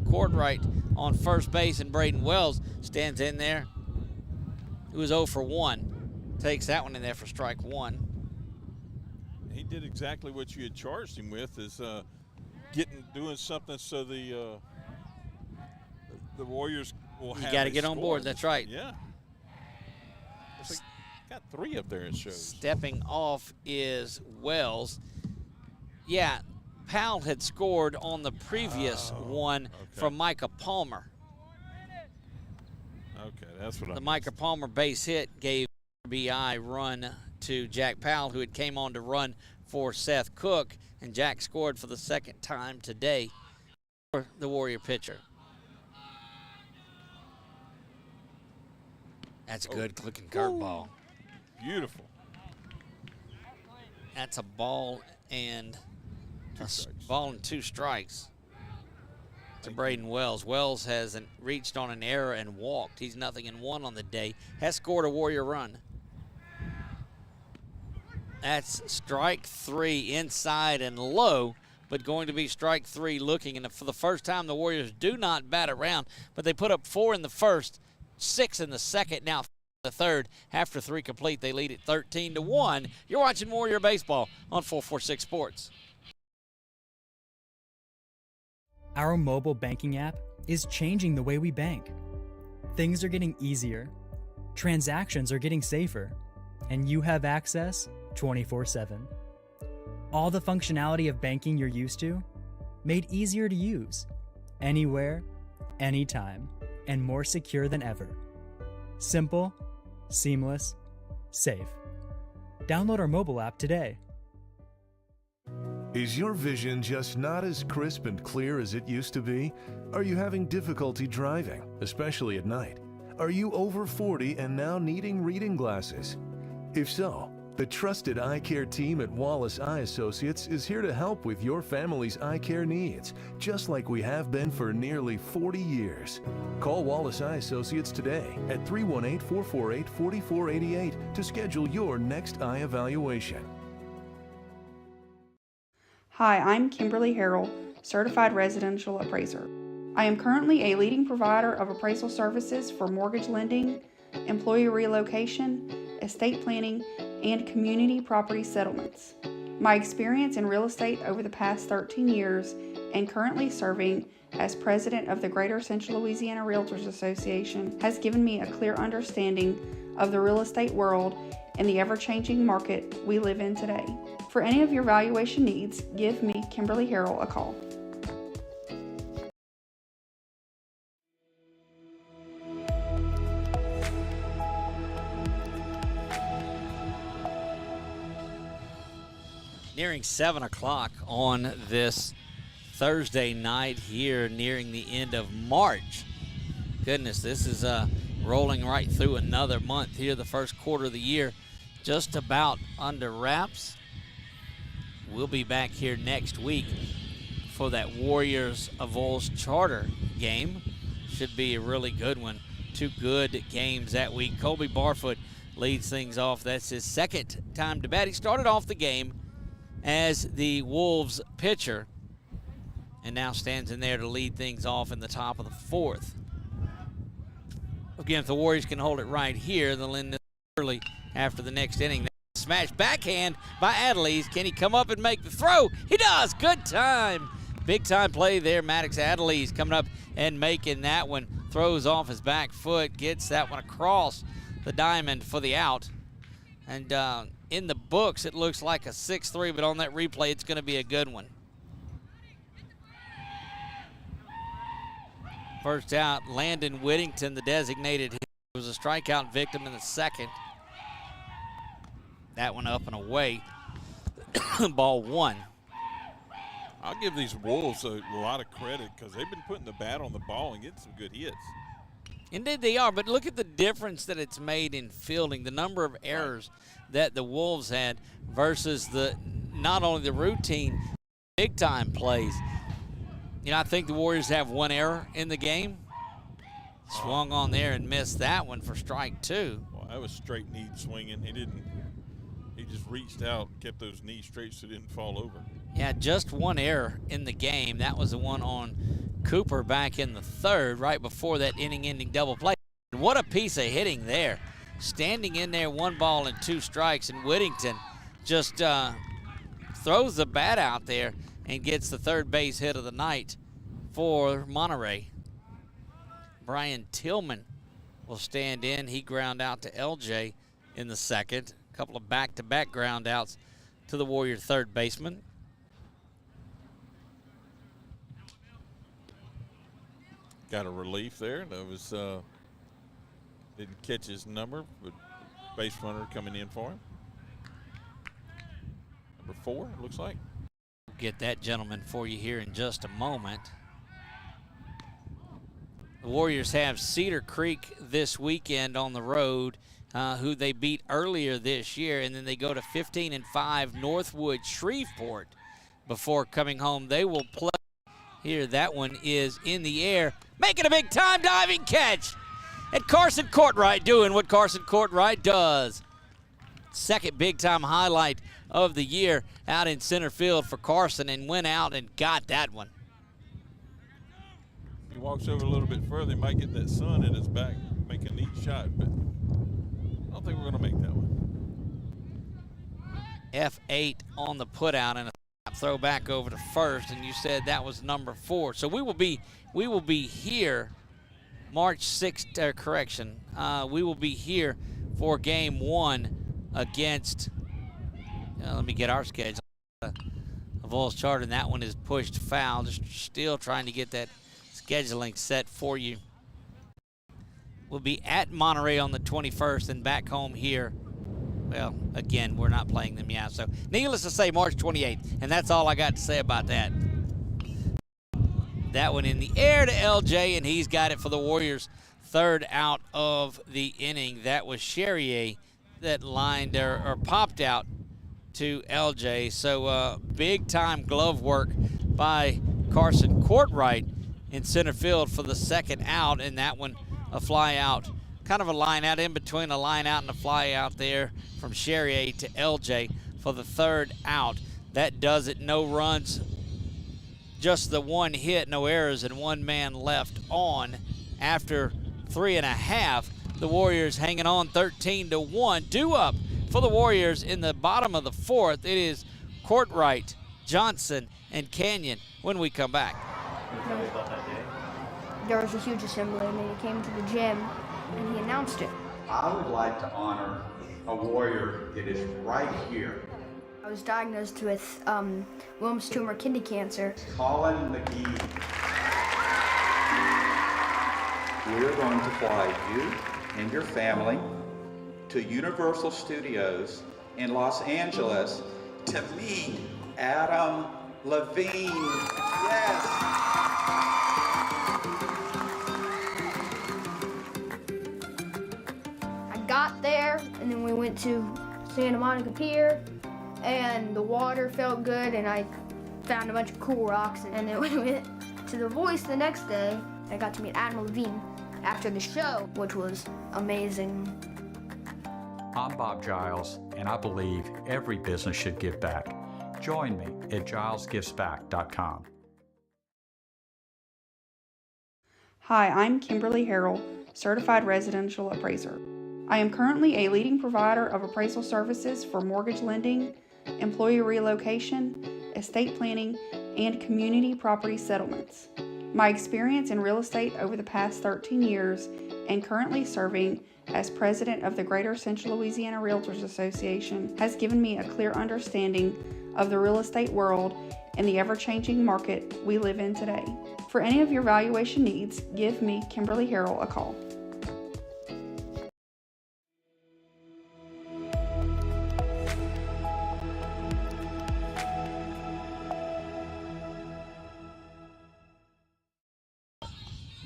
Courtright on first base, and Braden Wells stands in there. He was 0 for 1. Takes that one in there for strike 1. He did exactly what you had charged him with, is doing something so the Warriors will have. You got to get on board. That's right. Yeah. Like, got 3 up there, it shows. Stepping off is Wells. Yeah. Powell had scored on the previous one from Micah Palmer. Okay, that's what the Micah Palmer base hit gave RBI run to Jack Powell, who had came on to run for Seth Cook, and Jack scored for the second time today for the Warrior pitcher. That's a good looking curveball. Beautiful. That's a ball and two strikes to Braden Wells. Wells has reached on an error and walked. He's 0-1 on the day. Has scored a Warrior run. That's strike 3 inside and low, but going to be strike 3 looking. And for the first time, the Warriors do not bat around, but they put up 4 in the first, 6 in the second, now the third. After 3 complete, they lead it 13-1. You're watching Warrior Baseball on 446 Sports. Our mobile banking app is changing the way we bank. Things are getting easier, transactions are getting safer, and you have access 24/7. All the functionality of banking you're used to, made easier to use, anywhere, anytime, and more secure than ever. Simple, seamless, safe. Download our mobile app today. Is your vision just not as crisp and clear as it used to be? Are you having difficulty driving, especially at night? Are you over 40 and now needing reading glasses? If so, the trusted eye care team at Wallace Eye Associates is here to help with your family's eye care needs, just like we have been for nearly 40 years. Call Wallace Eye Associates today at 318-448-4488 to schedule your next eye evaluation. Hi, I'm Kimberly Harrell, Certified Residential Appraiser. I am currently a leading provider of appraisal services for mortgage lending, employee relocation, estate planning, and community property settlements. My experience in real estate over the past 13 years and currently serving as president of the Greater Central Louisiana Realtors Association has given me a clear understanding of the real estate world and the ever-changing market we live in today. For any of your valuation needs, give me, Kimberly Harrell, a call. Nearing 7 o'clock on this Thursday night here, nearing the end of March. Goodness, this is rolling right through another month here, the first quarter of the year, just about under wraps. We'll be back here next week for that Warriors Avols Charter game. Should be a really good one. 2 good games that week. Colby Barfoot leads things off. That's his second time to bat. He started off the game as the Wolves pitcher and now stands in there to lead things off in the top of the 4th. Again, if the Warriors can hold it right here, they'll end this early after the next inning. Smash backhand by Adelise. Can he come up and make the throw? He does. Good time. Big time play there. Maddox Adelise coming up and making that one. Throws off his back foot. Gets that one across the diamond for the out. And in the books, it looks like a 6-3, but on that replay, it's going to be a good one. First out, Landon Whittington, the designated hitter, was a strikeout victim in the second. That one up and away. Ball 1. I'll give these Wolves a lot of credit because they've been putting the bat on the ball and getting some good hits. Indeed they are, but look at the difference that it's made in fielding, the number of errors that the Wolves had versus not only the routine, big-time plays. You know, I think the Warriors have 1 error in the game. Swung on there and missed that one for strike 2. Well, that was straight knee swinging. He just reached out, kept those knees straight so it didn't fall over. Yeah, just 1 error in the game. That was the one on Cooper back in the 3rd, right before that inning-ending double play. And what a piece of hitting there. Standing in there, 1 ball and 2 strikes, and Whittington just throws the bat out there and gets the 3rd base hit of the night for Monterey. Brian Tillman will stand in. He ground out to LJ in the 2nd. A couple of back-to-back ground outs to the Warrior 3rd baseman. Got a relief there. That was didn't catch his number, but base runner coming in for him. Number 4, it looks like. We'll get that gentleman for you here in just a moment. The Warriors have Cedar Creek this weekend on the road, who they beat earlier this year, and then they go to 15-5 Northwood Shreveport before coming home. They will play here. That one is in the air, making a big time diving catch. And Carson Courtright doing what Carson Courtright does. Second big time highlight of the year out in center field for Carson, and went out and got that one. If he walks over a little bit further, he might get that sun in his back, make a neat shot, but I don't think we're going to make that one. F8 on the putout and a throw back over to first, and you said that was number 4. So we will be here March 6th, correction. We will be here for game 1 against, let me get our schedule. Vols Charter, and that one is pushed foul. Just still trying to get that scheduling set for you. We'll be at Monterey on the 21st and back home here. Well, again, we're not playing them yet. So needless to say, March 28th, and that's all I got to say about that. That one in the air to LJ, and he's got it for the Warriors. Third out of the inning. That was Cherrier that lined or popped out to LJ. So big time glove work by Carson Courtright in center field for the second out, and that one a fly out. Kind of a line out, in between a line out and a fly out there from Cherrier to LJ for the third out. That does it. No runs, just the one hit, no errors, and one man left on after 3.5. The Warriors hanging on 13-1. Due up for the Warriors in the bottom of the 4th. It is Courtright, Johnson, and Canyon when we come back. There was a huge assembly, and then he came to the gym and he announced it. I would like to honor a Warrior that is right here. I was diagnosed with Wilms tumor kidney cancer. Colin McGee. We're going to fly you and your family to Universal Studios in Los Angeles to meet Adam Levine. Yes. I got there, and then we went to Santa Monica Pier, and the water felt good, and I found a bunch of cool rocks, and then we went to The Voice the next day. I got to meet Adam Levine after the show, which was amazing. I'm Bob Giles, and I believe every business should give back. Join me at gilesgivesback.com. Hi, I'm Kimberly Harrell, Certified Residential Appraiser. I am currently a leading provider of appraisal services for mortgage lending, employee relocation, estate planning, and community property settlements. My experience in real estate over the past 13 years and currently serving as president of the Greater Central Louisiana Realtors Association has given me a clear understanding of the real estate world and the ever-changing market we live in today. For any of your valuation needs, give me, Kimberly Harrell, a call.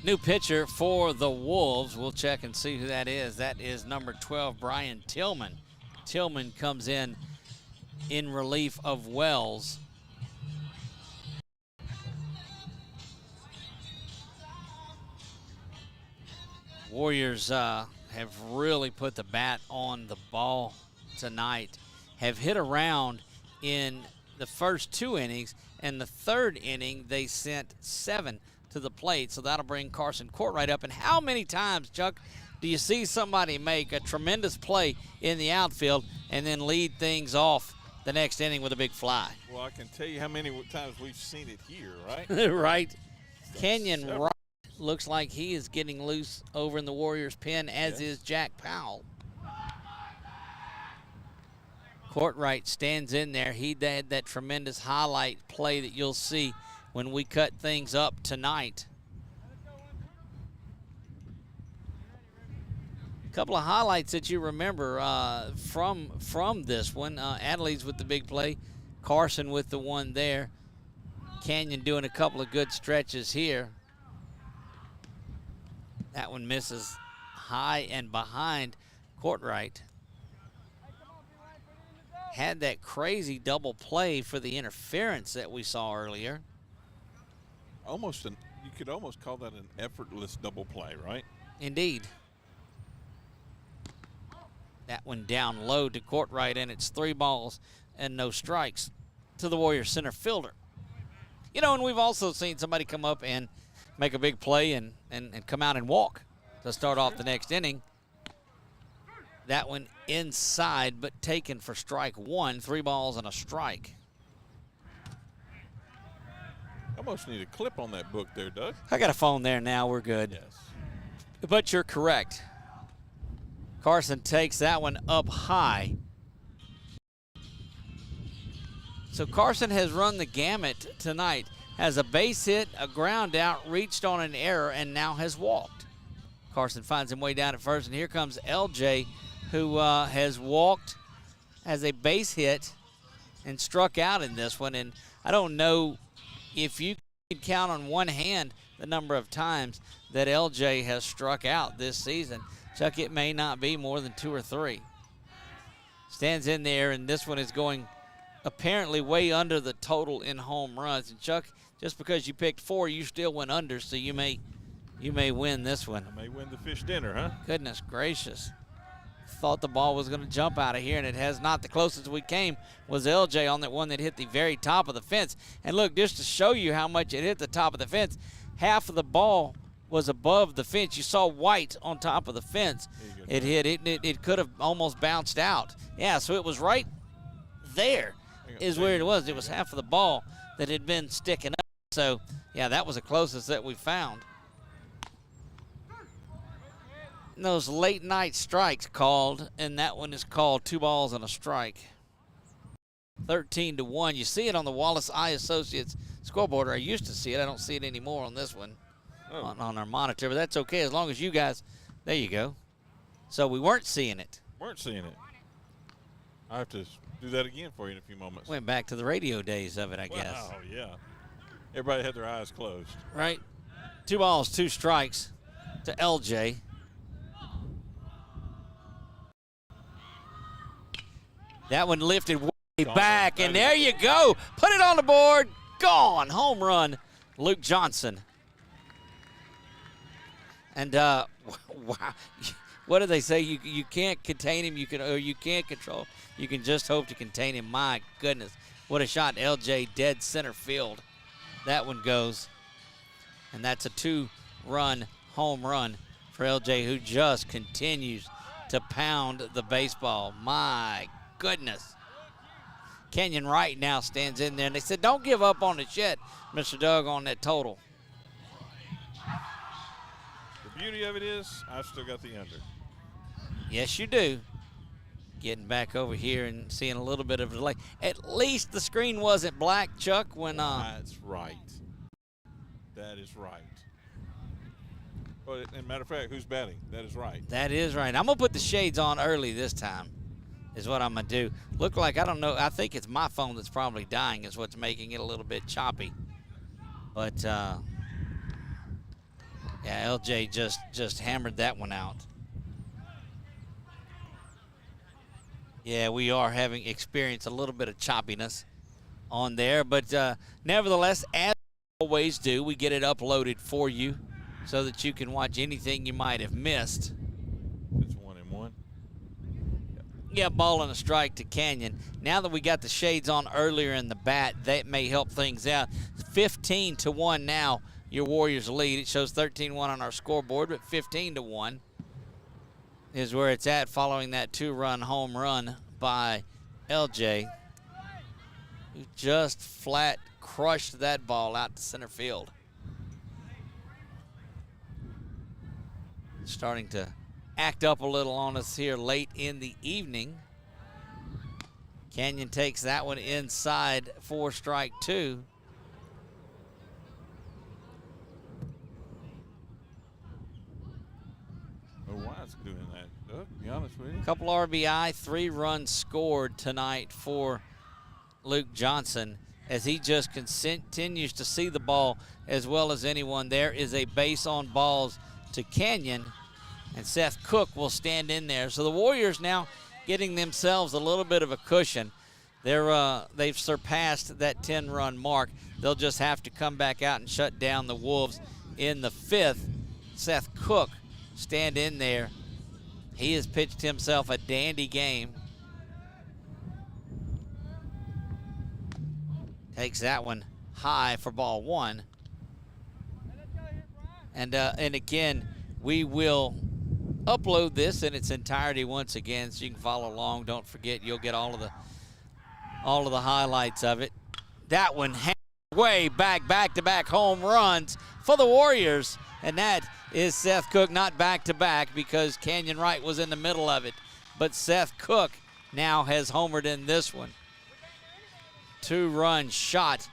New pitcher for the Wolves. We'll check and see who that is. That is number 12, Brian Tillman. Tillman comes in relief of Wells. Warriors have really put the bat on the ball tonight. Have hit around in the first 2 innings, and the third inning they sent 7 to the plate, so that'll bring Carson Courtright up. And how many times, Chuck, do you see somebody make a tremendous play in the outfield and then lead things off the next inning with a big fly? Well, I can tell you how many times we've seen it here, right? Right. Kenyon Wright looks like he is getting loose over in the Warriors' pen, as is Jack Powell. Courtright stands in there. He had that tremendous highlight play that you'll see when we cut things up tonight. A couple of highlights that you remember from this one. Adelaide's with the big play. Carson with the one there. Canyon doing a couple of good stretches here. That one misses high and behind Courtright had that crazy double play for the interference that we saw earlier. You could almost call that an effortless double play, right? Indeed. That one down low to Courtright, and it's 3 balls and no strikes to the Warriors center fielder. You know, and we've also seen somebody come up and make a big play and come out and walk to start off the next inning. That one inside, but taken for strike 1, 3 balls and a strike. Almost need a clip on that book there, Doug. I got a phone there now. We're good. Yes. But you're correct. Carson takes that one up high. So Carson has run the gamut tonight. Has a base hit, a ground out, reached on an error, and now has walked. Carson finds him way down at first, and here comes LJ, who has walked, has a base hit, and struck out in this one. And I don't know if you can count on one hand the number of times that LJ has struck out this season. Chuck, it may not be more than 2 or 3. Stands in there, and this one is going apparently way under the total in home runs. And Chuck, just because you picked 4, you still went under, so you may win this one. I may win the fish dinner, huh? Goodness gracious. Thought the ball was going to jump out of here, and it has not. The closest we came was LJ on that one that hit the very top of the fence. And look, just to show you how much it hit the top of the fence, half of the ball was above the fence. You saw white on top of the fence. It hit it. It could have almost bounced out. Yeah, so it was right there is where it was. It was half of the ball that had been sticking up. So, yeah, that was the closest that we found. And those late night strikes called, and that one is called 2 balls and a strike. 13-1. You see it on the Wallace Eye Associates scoreboard. I used to see it. I don't see it anymore on this one on our monitor, but that's okay as long as you guys, there you go. So we weren't seeing it. Weren't seeing it. I have to do that again for you in a few moments. Went back to the radio days of it, I guess. Oh, yeah. Everybody had their eyes closed. Right. 2 balls, 2 strikes to LJ. That one lifted way back, and there you go. Put it on the board. Gone. Home run, Luke Johnson. And wow, what do they say? You can't contain him. You can't control. You can just hope to contain him. My goodness, what a shot! LJ dead center field. That one goes, and that's a 2-run home run for LJ, who just continues to pound the baseball. My goodness. Kenyon Wright now stands in there, and they said, don't give up on it yet, Mr. Doug, on that total. The beauty of it is I've still got the under. Yes, you do. Getting back over here and seeing a little bit of a delay. At least the screen wasn't black, Chuck, when That's right. That is right. Well, as a matter of fact, who's batting? That is right. That is right. I'm going to put the shades on early this time is what I'm going to do. Look like, I don't know, I think it's my phone that's probably dying is what's making it a little bit choppy. But, yeah, LJ just hammered that one out. Yeah, we are having experienced a little bit of choppiness on there. But nevertheless, as we always do, we get it uploaded for you so that you can watch anything you might have missed. It's 1-1. Yeah, ball and a strike to Canyon. Now that we got the shades on earlier in the bat, that may help things out. 15-1 now, your Warriors lead. It shows 13-1 on our scoreboard, but 15-1 is where it's at following that 2-run home run by LJ, who just flat crushed that ball out to center field. Starting to act up a little on us here late in the evening. Canyon takes that one inside for strike 2. Oh, why is doing that? To be honest with you. Couple RBI, 3 runs scored tonight for Luke Johnson as he just continues to see the ball as well as anyone. There is a base on balls to Canyon, and Seth Cook will stand in there. So the Warriors now getting themselves a little bit of a cushion. They've surpassed that 10-run mark. They'll just have to come back out and shut down the Wolves in the 5th. Seth Cook stand in there. He has pitched himself a dandy game. Takes that one high for ball 1. And again, we will upload this in its entirety once again, so you can follow along. Don't forget, you'll get all of the highlights of it. That one way back-to-back home runs for the Warriors, and that is Seth Cook, not back-to-back because Canyon Wright was in the middle of it, but Seth Cook now has homered in this one. 2-run shot.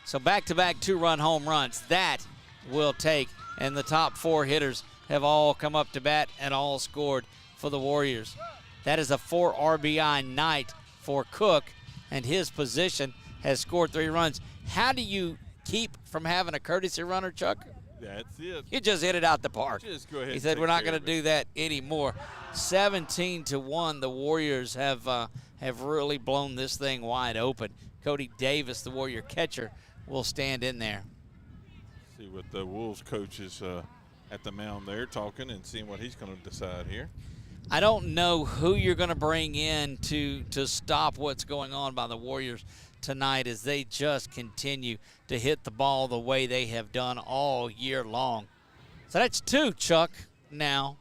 So back-to-back 2-run home runs. That will take, and the top 4 hitters have all come up to bat and all scored for the Warriors. That is a 4 RBI night for Cook, and his position has scored 3 runs. How do you keep from having a courtesy runner, Chuck? That's it. You just hit it out the park. Just go ahead. He said, we're not going to do that anymore. 17-1, the Warriors have really blown this thing wide open. Cody Davis, the Warrior catcher, will stand in there. See what the Wolves coach is at the mound there talking and seeing what he's going to decide here. I don't know who you're going to bring in to stop what's going on by the Warriors tonight as they just continue to hit the ball the way they have done all year long. So that's 2, Chuck, now.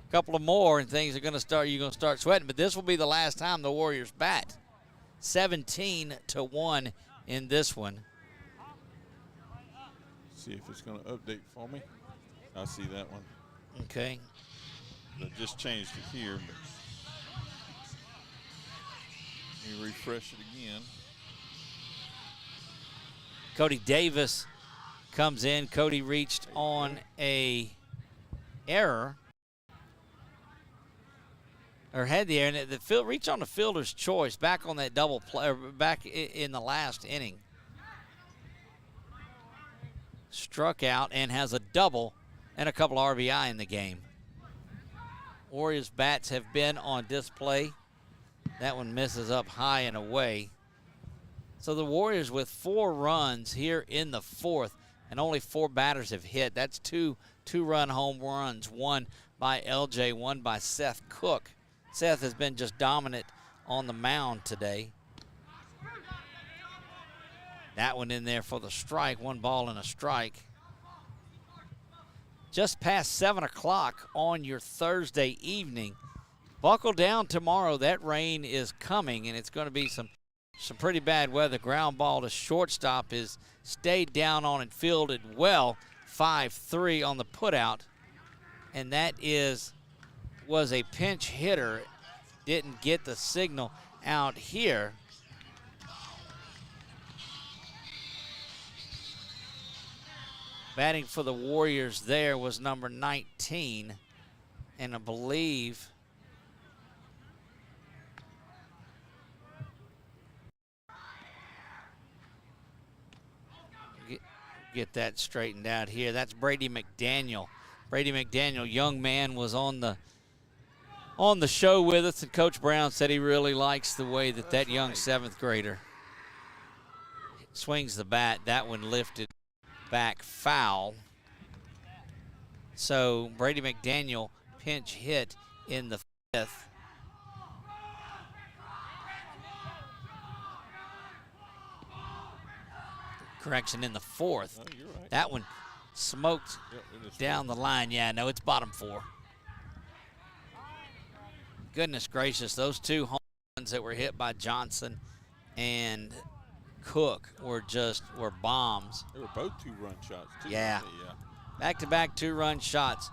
A couple of more and things are going to start, you're going to start sweating, but this will be the last time the Warriors bat. 17-1 in this one. See if it's going to update for me. I see that one. Okay. I just changed it here, but let me refresh it again. Cody Davis comes in. Cody reached on a error, or had the error, and the reach on the fielder's choice back on that double play, or back in the last inning. Struck out and has a double and a couple RBI in the game. Warriors bats have been on display. That one misses up high and away. So the Warriors with 4 runs here in the 4th, and only 4 batters have hit. That's 2 2-run home runs, one by LJ, one by Seth Cook. Seth has been just dominant on the mound today. That one in there for the strike, 1 ball and a strike. Just past 7 o'clock on your Thursday evening. Buckle down tomorrow. That rain is coming, and it's going to be some pretty bad weather. Ground ball to shortstop is stayed down on and fielded well. 5-3 on the putout, and that was a pinch hitter. Didn't get the signal out here. Batting for the Warriors there was number 19, and I believe get that straightened out here. That's Brady McDaniel. Brady McDaniel, young man, was on the show with us, and Coach Brown said he really likes the way that young 7th grader swings the bat. That one lifted back foul. So Brady McDaniel pinch hit in the 5th. Correction, in the 4th. Oh, you're right. That one smoked down the line. Yeah, no, it's bottom 4. Goodness gracious, those 2 home runs that were hit by Johnson and Cook were bombs. They were both 2-run shots, too. Yeah. Back-to-back 2-run shots.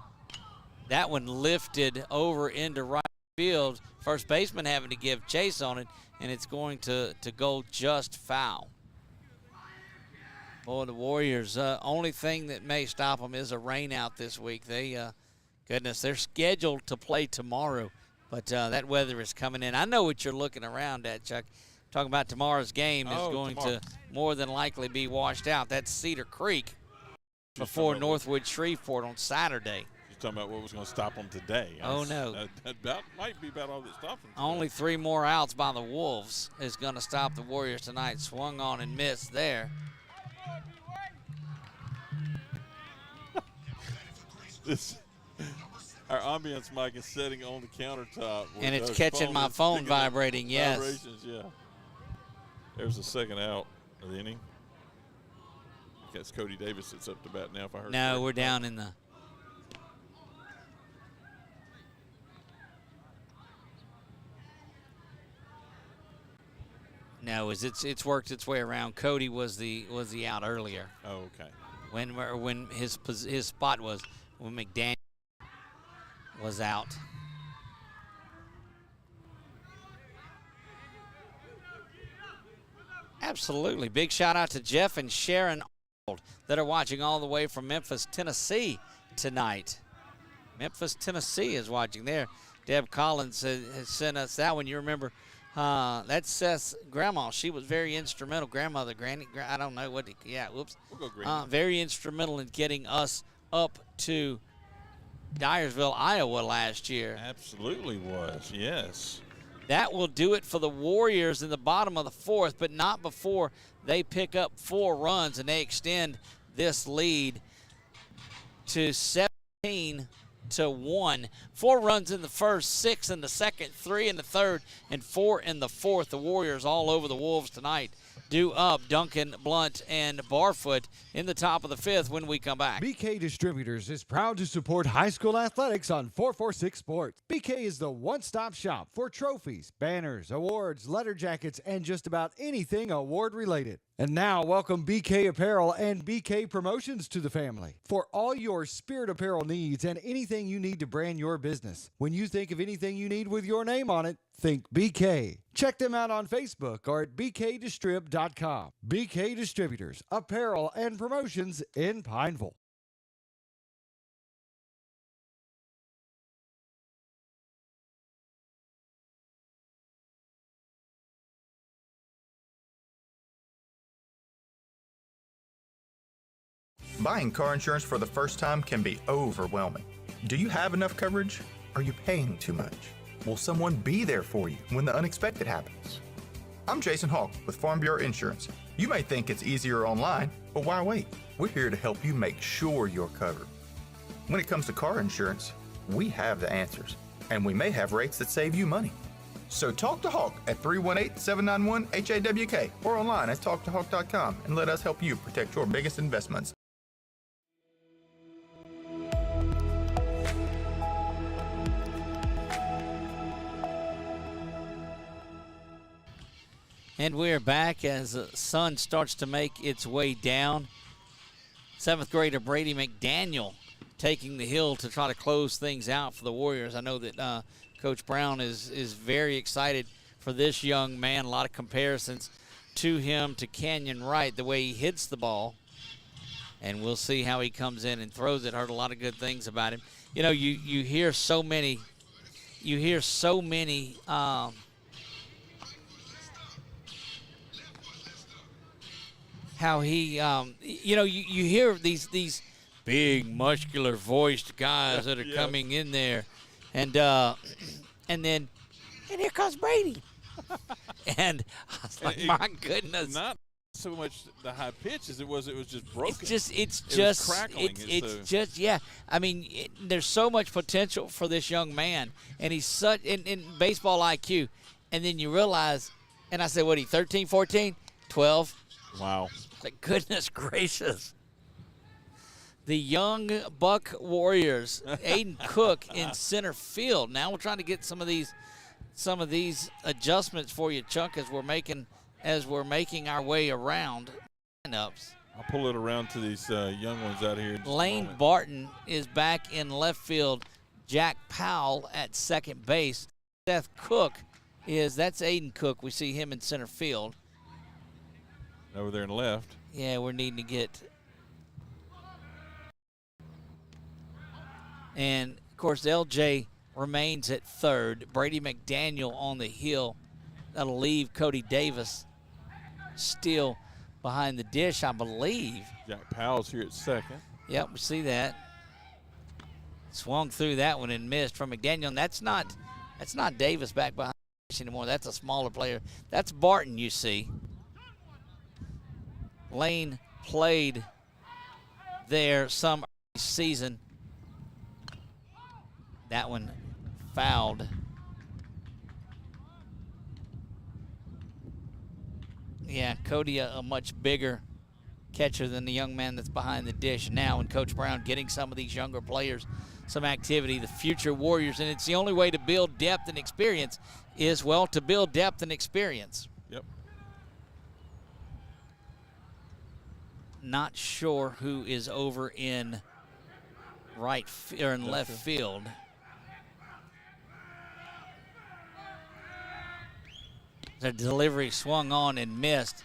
That one lifted over into right field. First baseman having to give chase on it, and it's going to go just foul. Boy, the Warriors, only thing that may stop them is a rain out this week. Goodness, they're scheduled to play tomorrow, but that weather is coming in. I know what you're looking around at, Chuck. Talking about tomorrow's game is going to more than likely be washed out. That's Cedar Creek before Northwood Shreveport on Saturday. You're talking about what was going to stop them today. Oh, no. That might be about all that stops them. Only 3 more outs by the Wolves is going to stop the Warriors tonight. Swung on and missed there. Our ambience mic is setting on the countertop. And it's catching my phone vibrating, yes. Vibrations, yeah. There's the second out of the inning. That's Cody Davis that's up to bat now, if I heard No, correctly. we're down in the. No, it's worked its way around. Cody was the out earlier. Oh, okay. When his spot was when McDaniel was out. Absolutely. Big shout out to Jeff and Sharon that are watching all the way from Memphis, Tennessee tonight. Memphis, Tennessee is watching there. Deb Collins has sent us that one. You remember, that's Seth's grandma. She was very instrumental. Grandmother, granny, I don't know what. Whoops. We'll go Granny. Very instrumental in getting us up to Dyersville, Iowa last year. Absolutely was, yes. That will do it for the Warriors in the bottom of the 4th, but not before they pick up 4 runs and they extend this lead to 17-1. 4 runs in the first, 6 in the second, 3 in the third, and 4 in the fourth. The Warriors all over the Wolves tonight. Due up Duncan, Blunt, and Barfoot in the top of the 5th when we come back. BK Distributors is proud to support high school athletics on 446 Sports. BK is the one-stop shop for trophies, banners, awards, letter jackets, and just about anything award-related. And now, welcome BK Apparel and BK Promotions to the family. For all your spirit apparel needs and anything you need to brand your business. When you think of anything you need with your name on it, think BK. Check them out on Facebook or at bkdistrib.com. BK Distributors, Apparel and Promotions in Pineville. Buying car insurance for the first time can be overwhelming. Do you have enough coverage? Are you paying too much? Will someone be there for you when the unexpected happens? I'm Jason Hawk with Farm Bureau Insurance. You may think it's easier online, but why wait? We're here to help you make sure you're covered. When it comes to car insurance, we have the answers, and we may have rates that save you money. So talk to Hawk at 318-791-HAWK or online at talktohawk.com and let us help you protect your biggest investments. And we're back as the sun starts to make its way down. 7th grader Brady McDaniel taking the hill to try to close things out for the Warriors. I know that Coach Brown is very excited for this young man. A lot of comparisons to him, to Canyon Wright, the way he hits the ball. And we'll see how he comes in and throws it. Heard a lot of good things about him. You know, you hear so many how he, you hear these big muscular voiced guys that are coming in there, and then here comes Brady, and I was like, my goodness. Not so much the high pitch as it was just broken. It's just crackling. It's just I mean, there's so much potential for this young man, and he's such in baseball IQ, and then you realize, and I said, what, he 13, 14, 12? Wow. Like, goodness gracious. The young Buck Warriors, Aiden Cook in center field. Now we're trying to get some of these adjustments for you, Chuck, as we're making our way around lineups. I'll pull it around to these young ones out here. Lane Barton is back in left field. Jack Powell at second base. Seth Cook that's Aiden Cook. We see him in center field. Over there in left. Yeah, we're needing to get. And, of course, LJ remains at third. Brady McDaniel on the hill. That'll leave Cody Davis still behind the dish, I believe. Jack Powell's here at second. Yep, we see that. Swung through that one and missed from McDaniel. And that's not Davis back behind anymore. That's a smaller player. That's Barton, you see. Lane played there some season. That one fouled. Yeah, Cody a much bigger catcher than the young man that's behind the dish now, and Coach Brown getting some of these younger players some activity, the future Warriors, and it's the only way to build depth and experience is, well, to build depth and experience. Yep. Not sure who is over in left field. The delivery swung on and missed.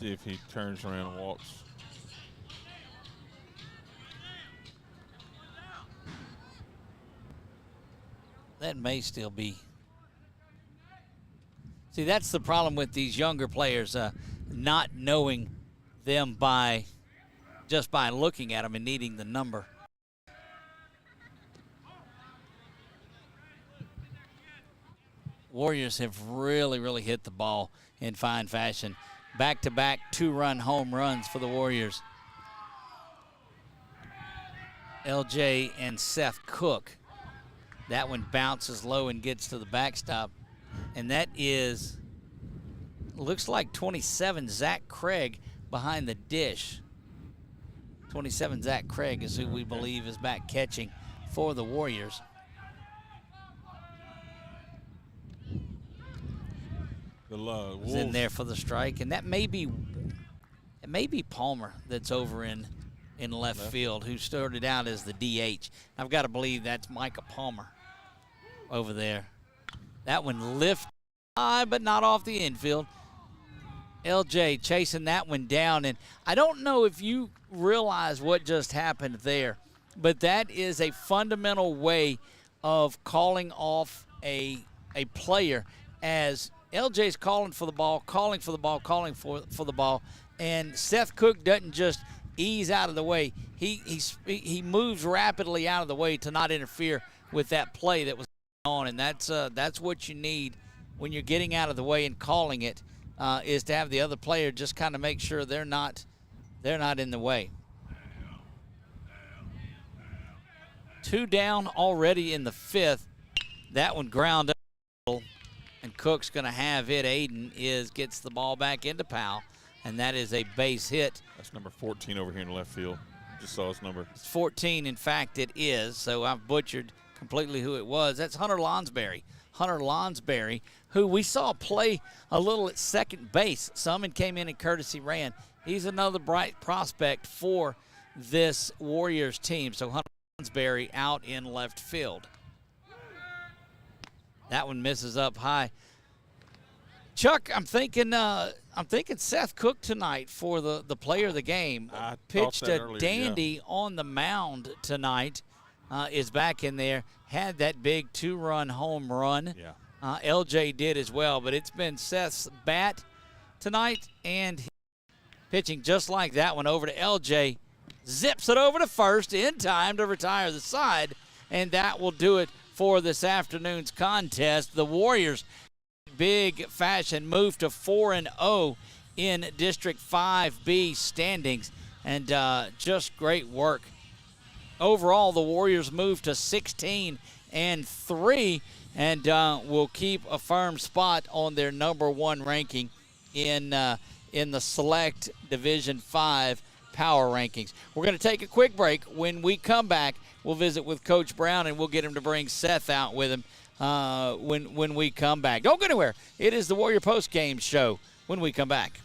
See if he turns around and walks. That may still be. See, that's the problem with these younger players, not knowing them just by looking at them and needing the number. Warriors have really, really hit the ball in fine fashion. Back-to-back two-run home runs for the Warriors. LJ and Seth Cook. That one bounces low and gets to the backstop. And that looks like 27, Zach Craig behind the dish. 27, Zach Craig is who we believe is back catching for the Warriors. The Wolves is in there for the strike, and it may be Palmer that's over in left field, who started out as the DH. I've got to believe that's Micah Palmer over there. That one lifted high, but not off the infield. LJ chasing that one down, and I don't know if you realize what just happened there, but that is a fundamental way of calling off a player, as LJ's calling for the ball, calling for the ball, and Seth Cook doesn't just ease out of the way. He moves rapidly out of the way to not interfere with that play that was on, and that's what you need when you're getting out of the way and calling it, is to have the other player just kind of make sure they're not in the way. 2 down already in the 5th. That one ground up, and Cook's going to have it. Aiden gets the ball back into Powell, and that is a base hit. That's number 14 over here in the left field. Just saw his number. It's 14, in fact, it is. So I've butchered completely who it was. That's Hunter Lonsberry. Hunter Lonsberry, who we saw play a little at second base. Some came in and courtesy ran. He's another bright prospect for this Warriors team. So Hunter Lonsberry out in left field. That one misses up high. Chuck, I'm thinking Seth Cook tonight for the player of the game. Pitched a dandy on the mound tonight. Is back in there. Had that big 2-run home run. Yeah. LJ did as well, but it's been Seth's bat tonight, and pitching just like that one over to LJ. Zips it over to first in time to retire the side, and that will do it for this afternoon's contest. The Warriors, big fashion, move to 4-0 in District 5B standings, and just great work. Overall, the Warriors move to 16-3 and will keep a firm spot on their number 1 ranking in the select Division 5 power rankings. We're going to take a quick break. When we come back, we'll visit with Coach Brown, and we'll get him to bring Seth out with him when we come back. Don't go anywhere. It is the Warrior Post Game Show when we come back.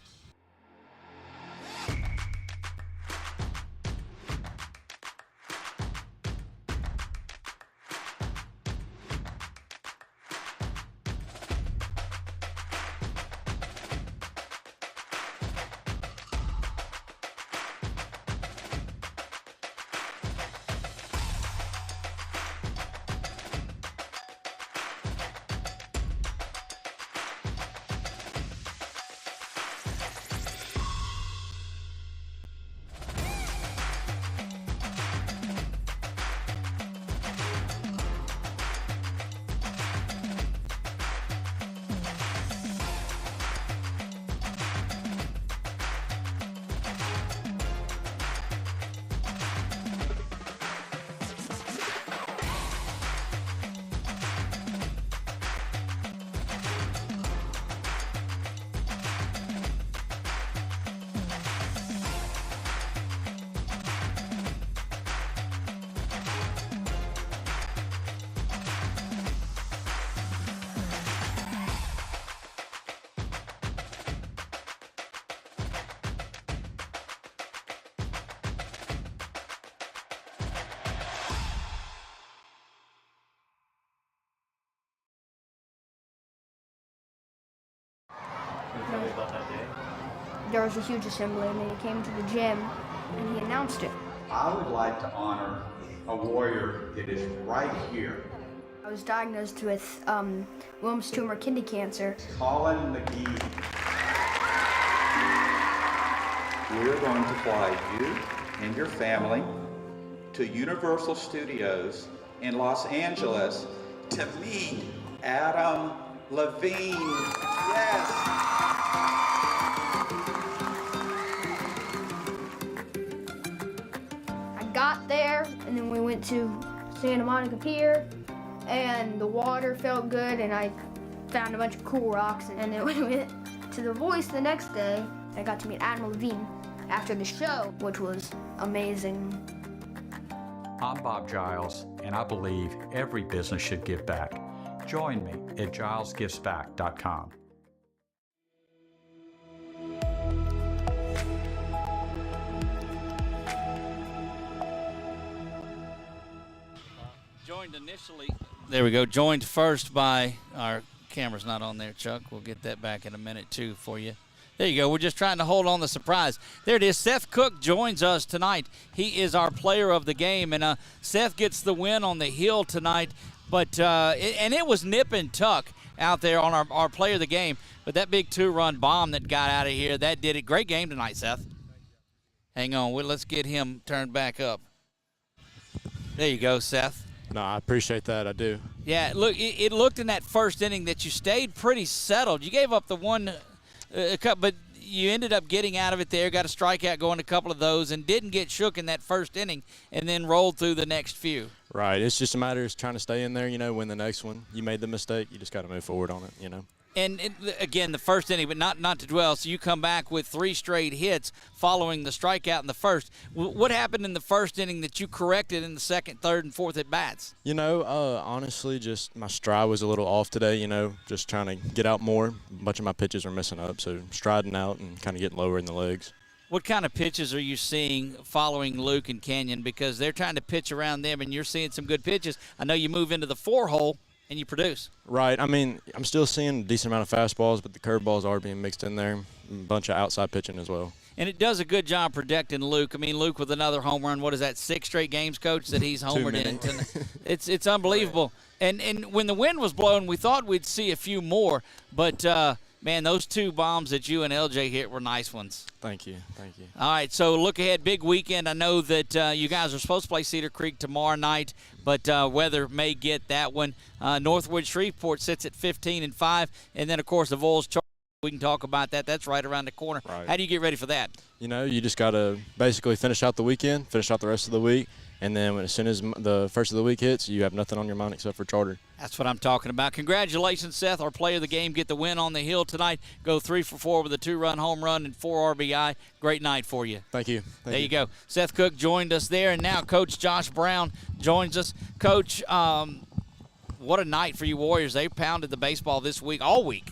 about that day? There was a huge assembly, and then he came to the gym, and he announced it. I would like to honor a warrior that is right here. I was diagnosed with Wilms tumor kidney cancer. Colin McGee. We're going to fly you and your family to Universal Studios in Los Angeles to meet Adam Levine. Yes. I got there, and then we went to Santa Monica Pier, and the water felt good, and I found a bunch of cool rocks, and then we went to The Voice the next day. I got to meet Adam Levine after the show, which was amazing. I'm Bob Giles, and I believe every business should give back. Join me at gilesgivesback.com. Joined initially, there we go, joined first by, our camera's not on there, Chuck. We'll get that back in a minute, too, for you. There you go. We're just trying to hold on the surprise. There it is. Seth Cook joins us tonight. He is our player of the game, and Seth gets the win on the hill tonight. But and it was nip and tuck out there on our player of the game. But that big two-run bomb that got out of here, that did it. Great game tonight, Seth. Hang on. Let's get him turned back up. There you go, Seth. No, I appreciate that. I do. Yeah, look, it looked in that first inning that you stayed pretty settled. You gave up the one but you ended up getting out of it there, got a strikeout going a couple of those, and didn't get shook in that first inning and then rolled through the next few. Right. It's just a matter of trying to stay in there, win the next one. You made the mistake. You just got to move forward on it, And again, the first inning, but not to dwell. So you come back with 3 straight hits following the strikeout in the first. What happened in the first inning that you corrected in the second, third, and fourth at bats? Honestly, just my stride was a little off today. Just trying to get out more. A bunch of my pitches were messing up, so striding out and kind of getting lower in the legs. What kind of pitches are you seeing following Luke and Kenyon? Because they're trying to pitch around them, and you're seeing some good pitches. I know you move into the 4-hole. And you produce. Right. I mean, I'm still seeing a decent amount of fastballs, but the curveballs are being mixed in there. A bunch of outside pitching as well. And it does a good job protecting Luke. I mean, Luke with another home run. What is that, 6 straight games, Coach, that he's homered in? It's unbelievable. And when the wind was blowing, we thought we'd see a few more. But, man, those 2 bombs that you and LJ hit were nice ones. Thank you. All right, so look ahead, big weekend. I know that you guys are supposed to play Cedar Creek tomorrow night, but weather may get that one. Northwood Shreveport sits at 15-5, and then, of course, the Vols Chargers. We can talk about that. That's right around the corner. Right. How do you get ready for that? You just got to basically finish out the weekend, finish out the rest of the week, and then as soon as the first of the week hits, you have nothing on your mind except for Charter. That's what I'm talking about. Congratulations, Seth, our player of the game. Get the win on the hill tonight. Go 3 for 4 with a 2-run home run and 4 RBI. Great night for you. Thank you. There you go. Seth Cook joined us there, and now Coach Josh Brown joins us. Coach, what a night for you Warriors. They pounded the baseball this week, all week.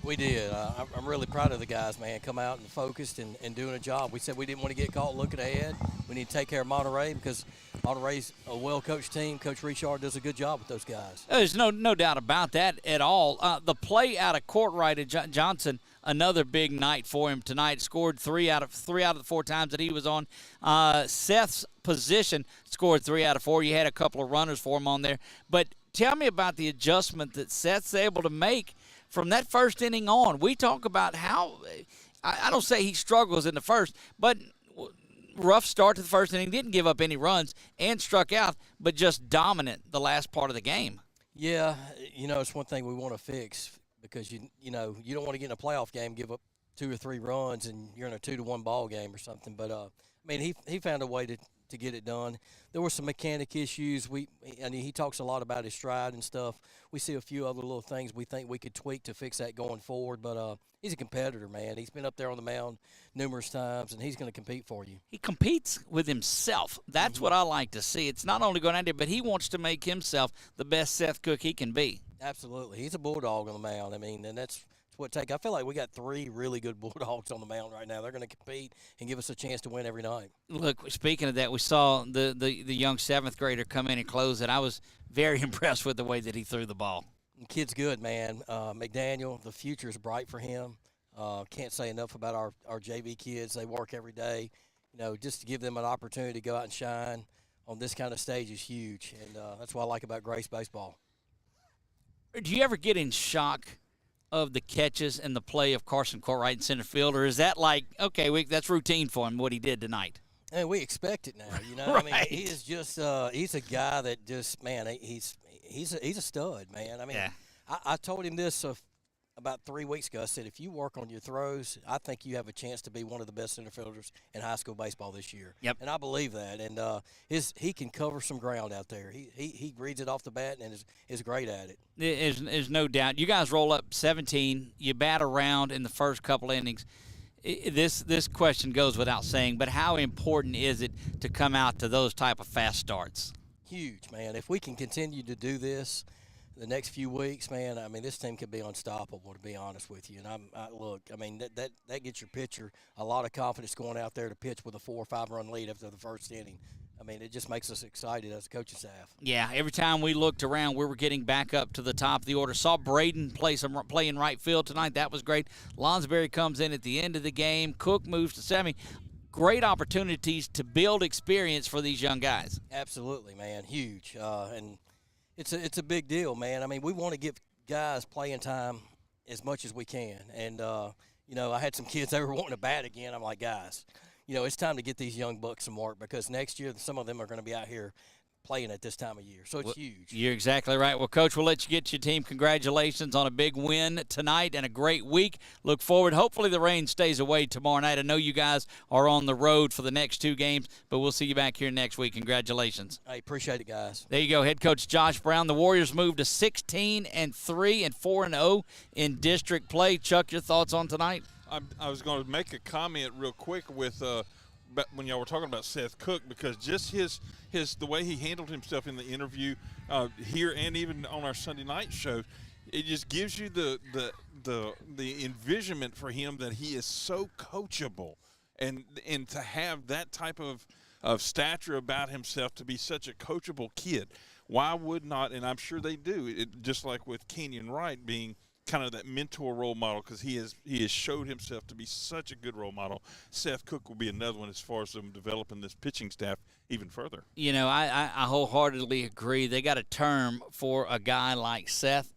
We did. I'm really proud of the guys, man. Come out and focused and doing a job. We said we didn't want to get caught looking ahead. We need to take care of Monterey because Monterey's a well-coached team. Coach Richard does a good job with those guys. There's no doubt about that at all. The play out of Courtright, Johnson, another big night for him tonight. Scored 3 out of the 4 times that he was on. Seth's position scored 3 out of 4. You had a couple of runners for him on there. But tell me about the adjustment that Seth's able to make from that first inning on. We talk about how I don't say he struggles in the first, but rough start to the first inning, didn't give up any runs and struck out, but just dominant the last part of the game. Yeah, it's one thing we want to fix because you don't want to get in a playoff game, give up 2 or 3 runs, and you're in a 2-1 ball game or something. But he found a way to get it done. There were some mechanic issues. He talks a lot about his stride and stuff. We see a few other little things we think we could tweak to fix that going forward. But he's a competitor, man. He's been up there on the mound numerous times, and he's going to compete for you. He competes with himself. That's what I like to see. It's not only going out there, but he wants to make himself the best Seth Cook he can be. Absolutely. He's a bulldog on the mound. and that's what it takes. I feel like we got 3 really good Bulldogs on the mound right now. They're going to compete and give us a chance to win every night. Look, speaking of that, we saw the young 7th grader come in and close it. I was very impressed with the way that he threw the ball. The kid's good, man. McDaniel, the future is bright for him. Can't say enough about our JV kids. They work every day. Just to give them an opportunity to go out and shine on this kind of stage is huge, and that's what I like about Grace baseball. Do you ever get in shock of the catches and the play of Carson Courtright in center field, or is that like, okay, that's routine for him, what he did tonight? And we expect it now, Right. I mean, he is just he's a guy that just, man, he's a stud, man. I mean, yeah. I told him this about 3 weeks ago. I said, if you work on your throws, I think you have a chance to be one of the best center fielders in high school baseball this year. Yep. And I believe that. And he can cover some ground out there. He reads it off the bat and is great at it. There's no doubt. You guys roll up 17. You bat around in the first couple innings. This question goes without saying, but how important is it to come out to those type of fast starts? Huge, man. If we can continue to do this the next few weeks, man, I mean, this team could be unstoppable, to be honest with you. And look, I mean, that gets your pitcher a lot of confidence going out there to pitch with a 4 or 5 run lead after the first inning. I mean, it just makes us excited as a coaching staff. Yeah, every time we looked around, we were getting back up to the top of the order. Saw Braden play in right field tonight. That was great. Lonsberry comes in at the end of the game. Cook moves to semi. Great opportunities to build experience for these young guys. Absolutely, man, huge. And it's a big deal, man. I mean, we want to give guys playing time as much as we can. And, I had some kids that were wanting to bat again. I'm like, guys, it's time to get these young bucks some work because next year some of them are going to be out here playing at this time of year. So it's huge. You're exactly right. Well, Coach, we'll let you get your team. Congratulations on a big win tonight and a great week. Look forward. Hopefully the rain stays away tomorrow night. I know you guys are on the road for the next 2 games, but we'll see you back here next week. Congratulations. I appreciate it, guys. There you go, head coach Josh Brown. The Warriors moved to 16-3 and 4-0 in district play. Chuck, your thoughts on tonight? I was going to make a comment real quick with when y'all were talking about Seth Cook, because just the way he handled himself in the interview here and even on our Sunday night show, it just gives you the envisionment for him that he is so coachable, and to have that type of stature about himself, to be such a coachable kid. Why would not? And I'm sure they do. Just like with Kenyon Wright being kind of that mentor role model, because he has showed himself to be such a good role model. Seth Cook will be another one as far as them developing this pitching staff even further. I wholeheartedly agree. They got a term for a guy like Seth.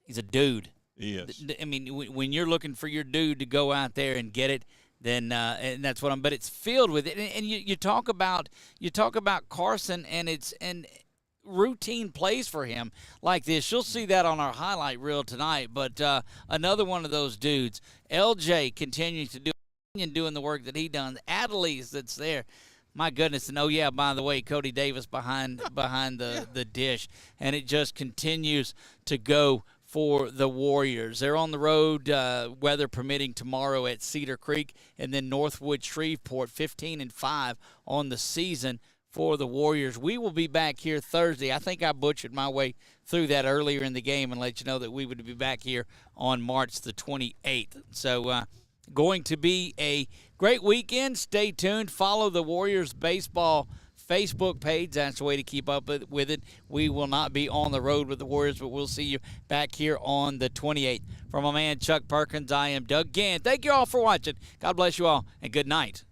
He's a dude. Yes. I mean, when you're looking for your dude to go out there and get it, then and that's what I'm. But it's filled with it. And you talk about Carson and routine plays for him like this. You'll see that on our highlight reel tonight. But another one of those dudes, LJ, continuing to doing the work that he done. Adelise that's there. My goodness. And, by the way, Cody Davis behind the dish. And it just continues to go for the Warriors. They're on the road, weather permitting, tomorrow at Cedar Creek, and then Northwood Shreveport, 15-5 on the season for the Warriors. We will be back here Thursday. I think I butchered my way through that earlier in the game and let you know that we would be back here on March the 28th. So going to be a great weekend. Stay tuned. Follow the Warriors Baseball Facebook page. That's the way to keep up with it. We will not be on the road with the Warriors, but we'll see you back here on the 28th. From my man Chuck Perkins, I am Doug Gann. Thank you all for watching. God bless you all, and good night.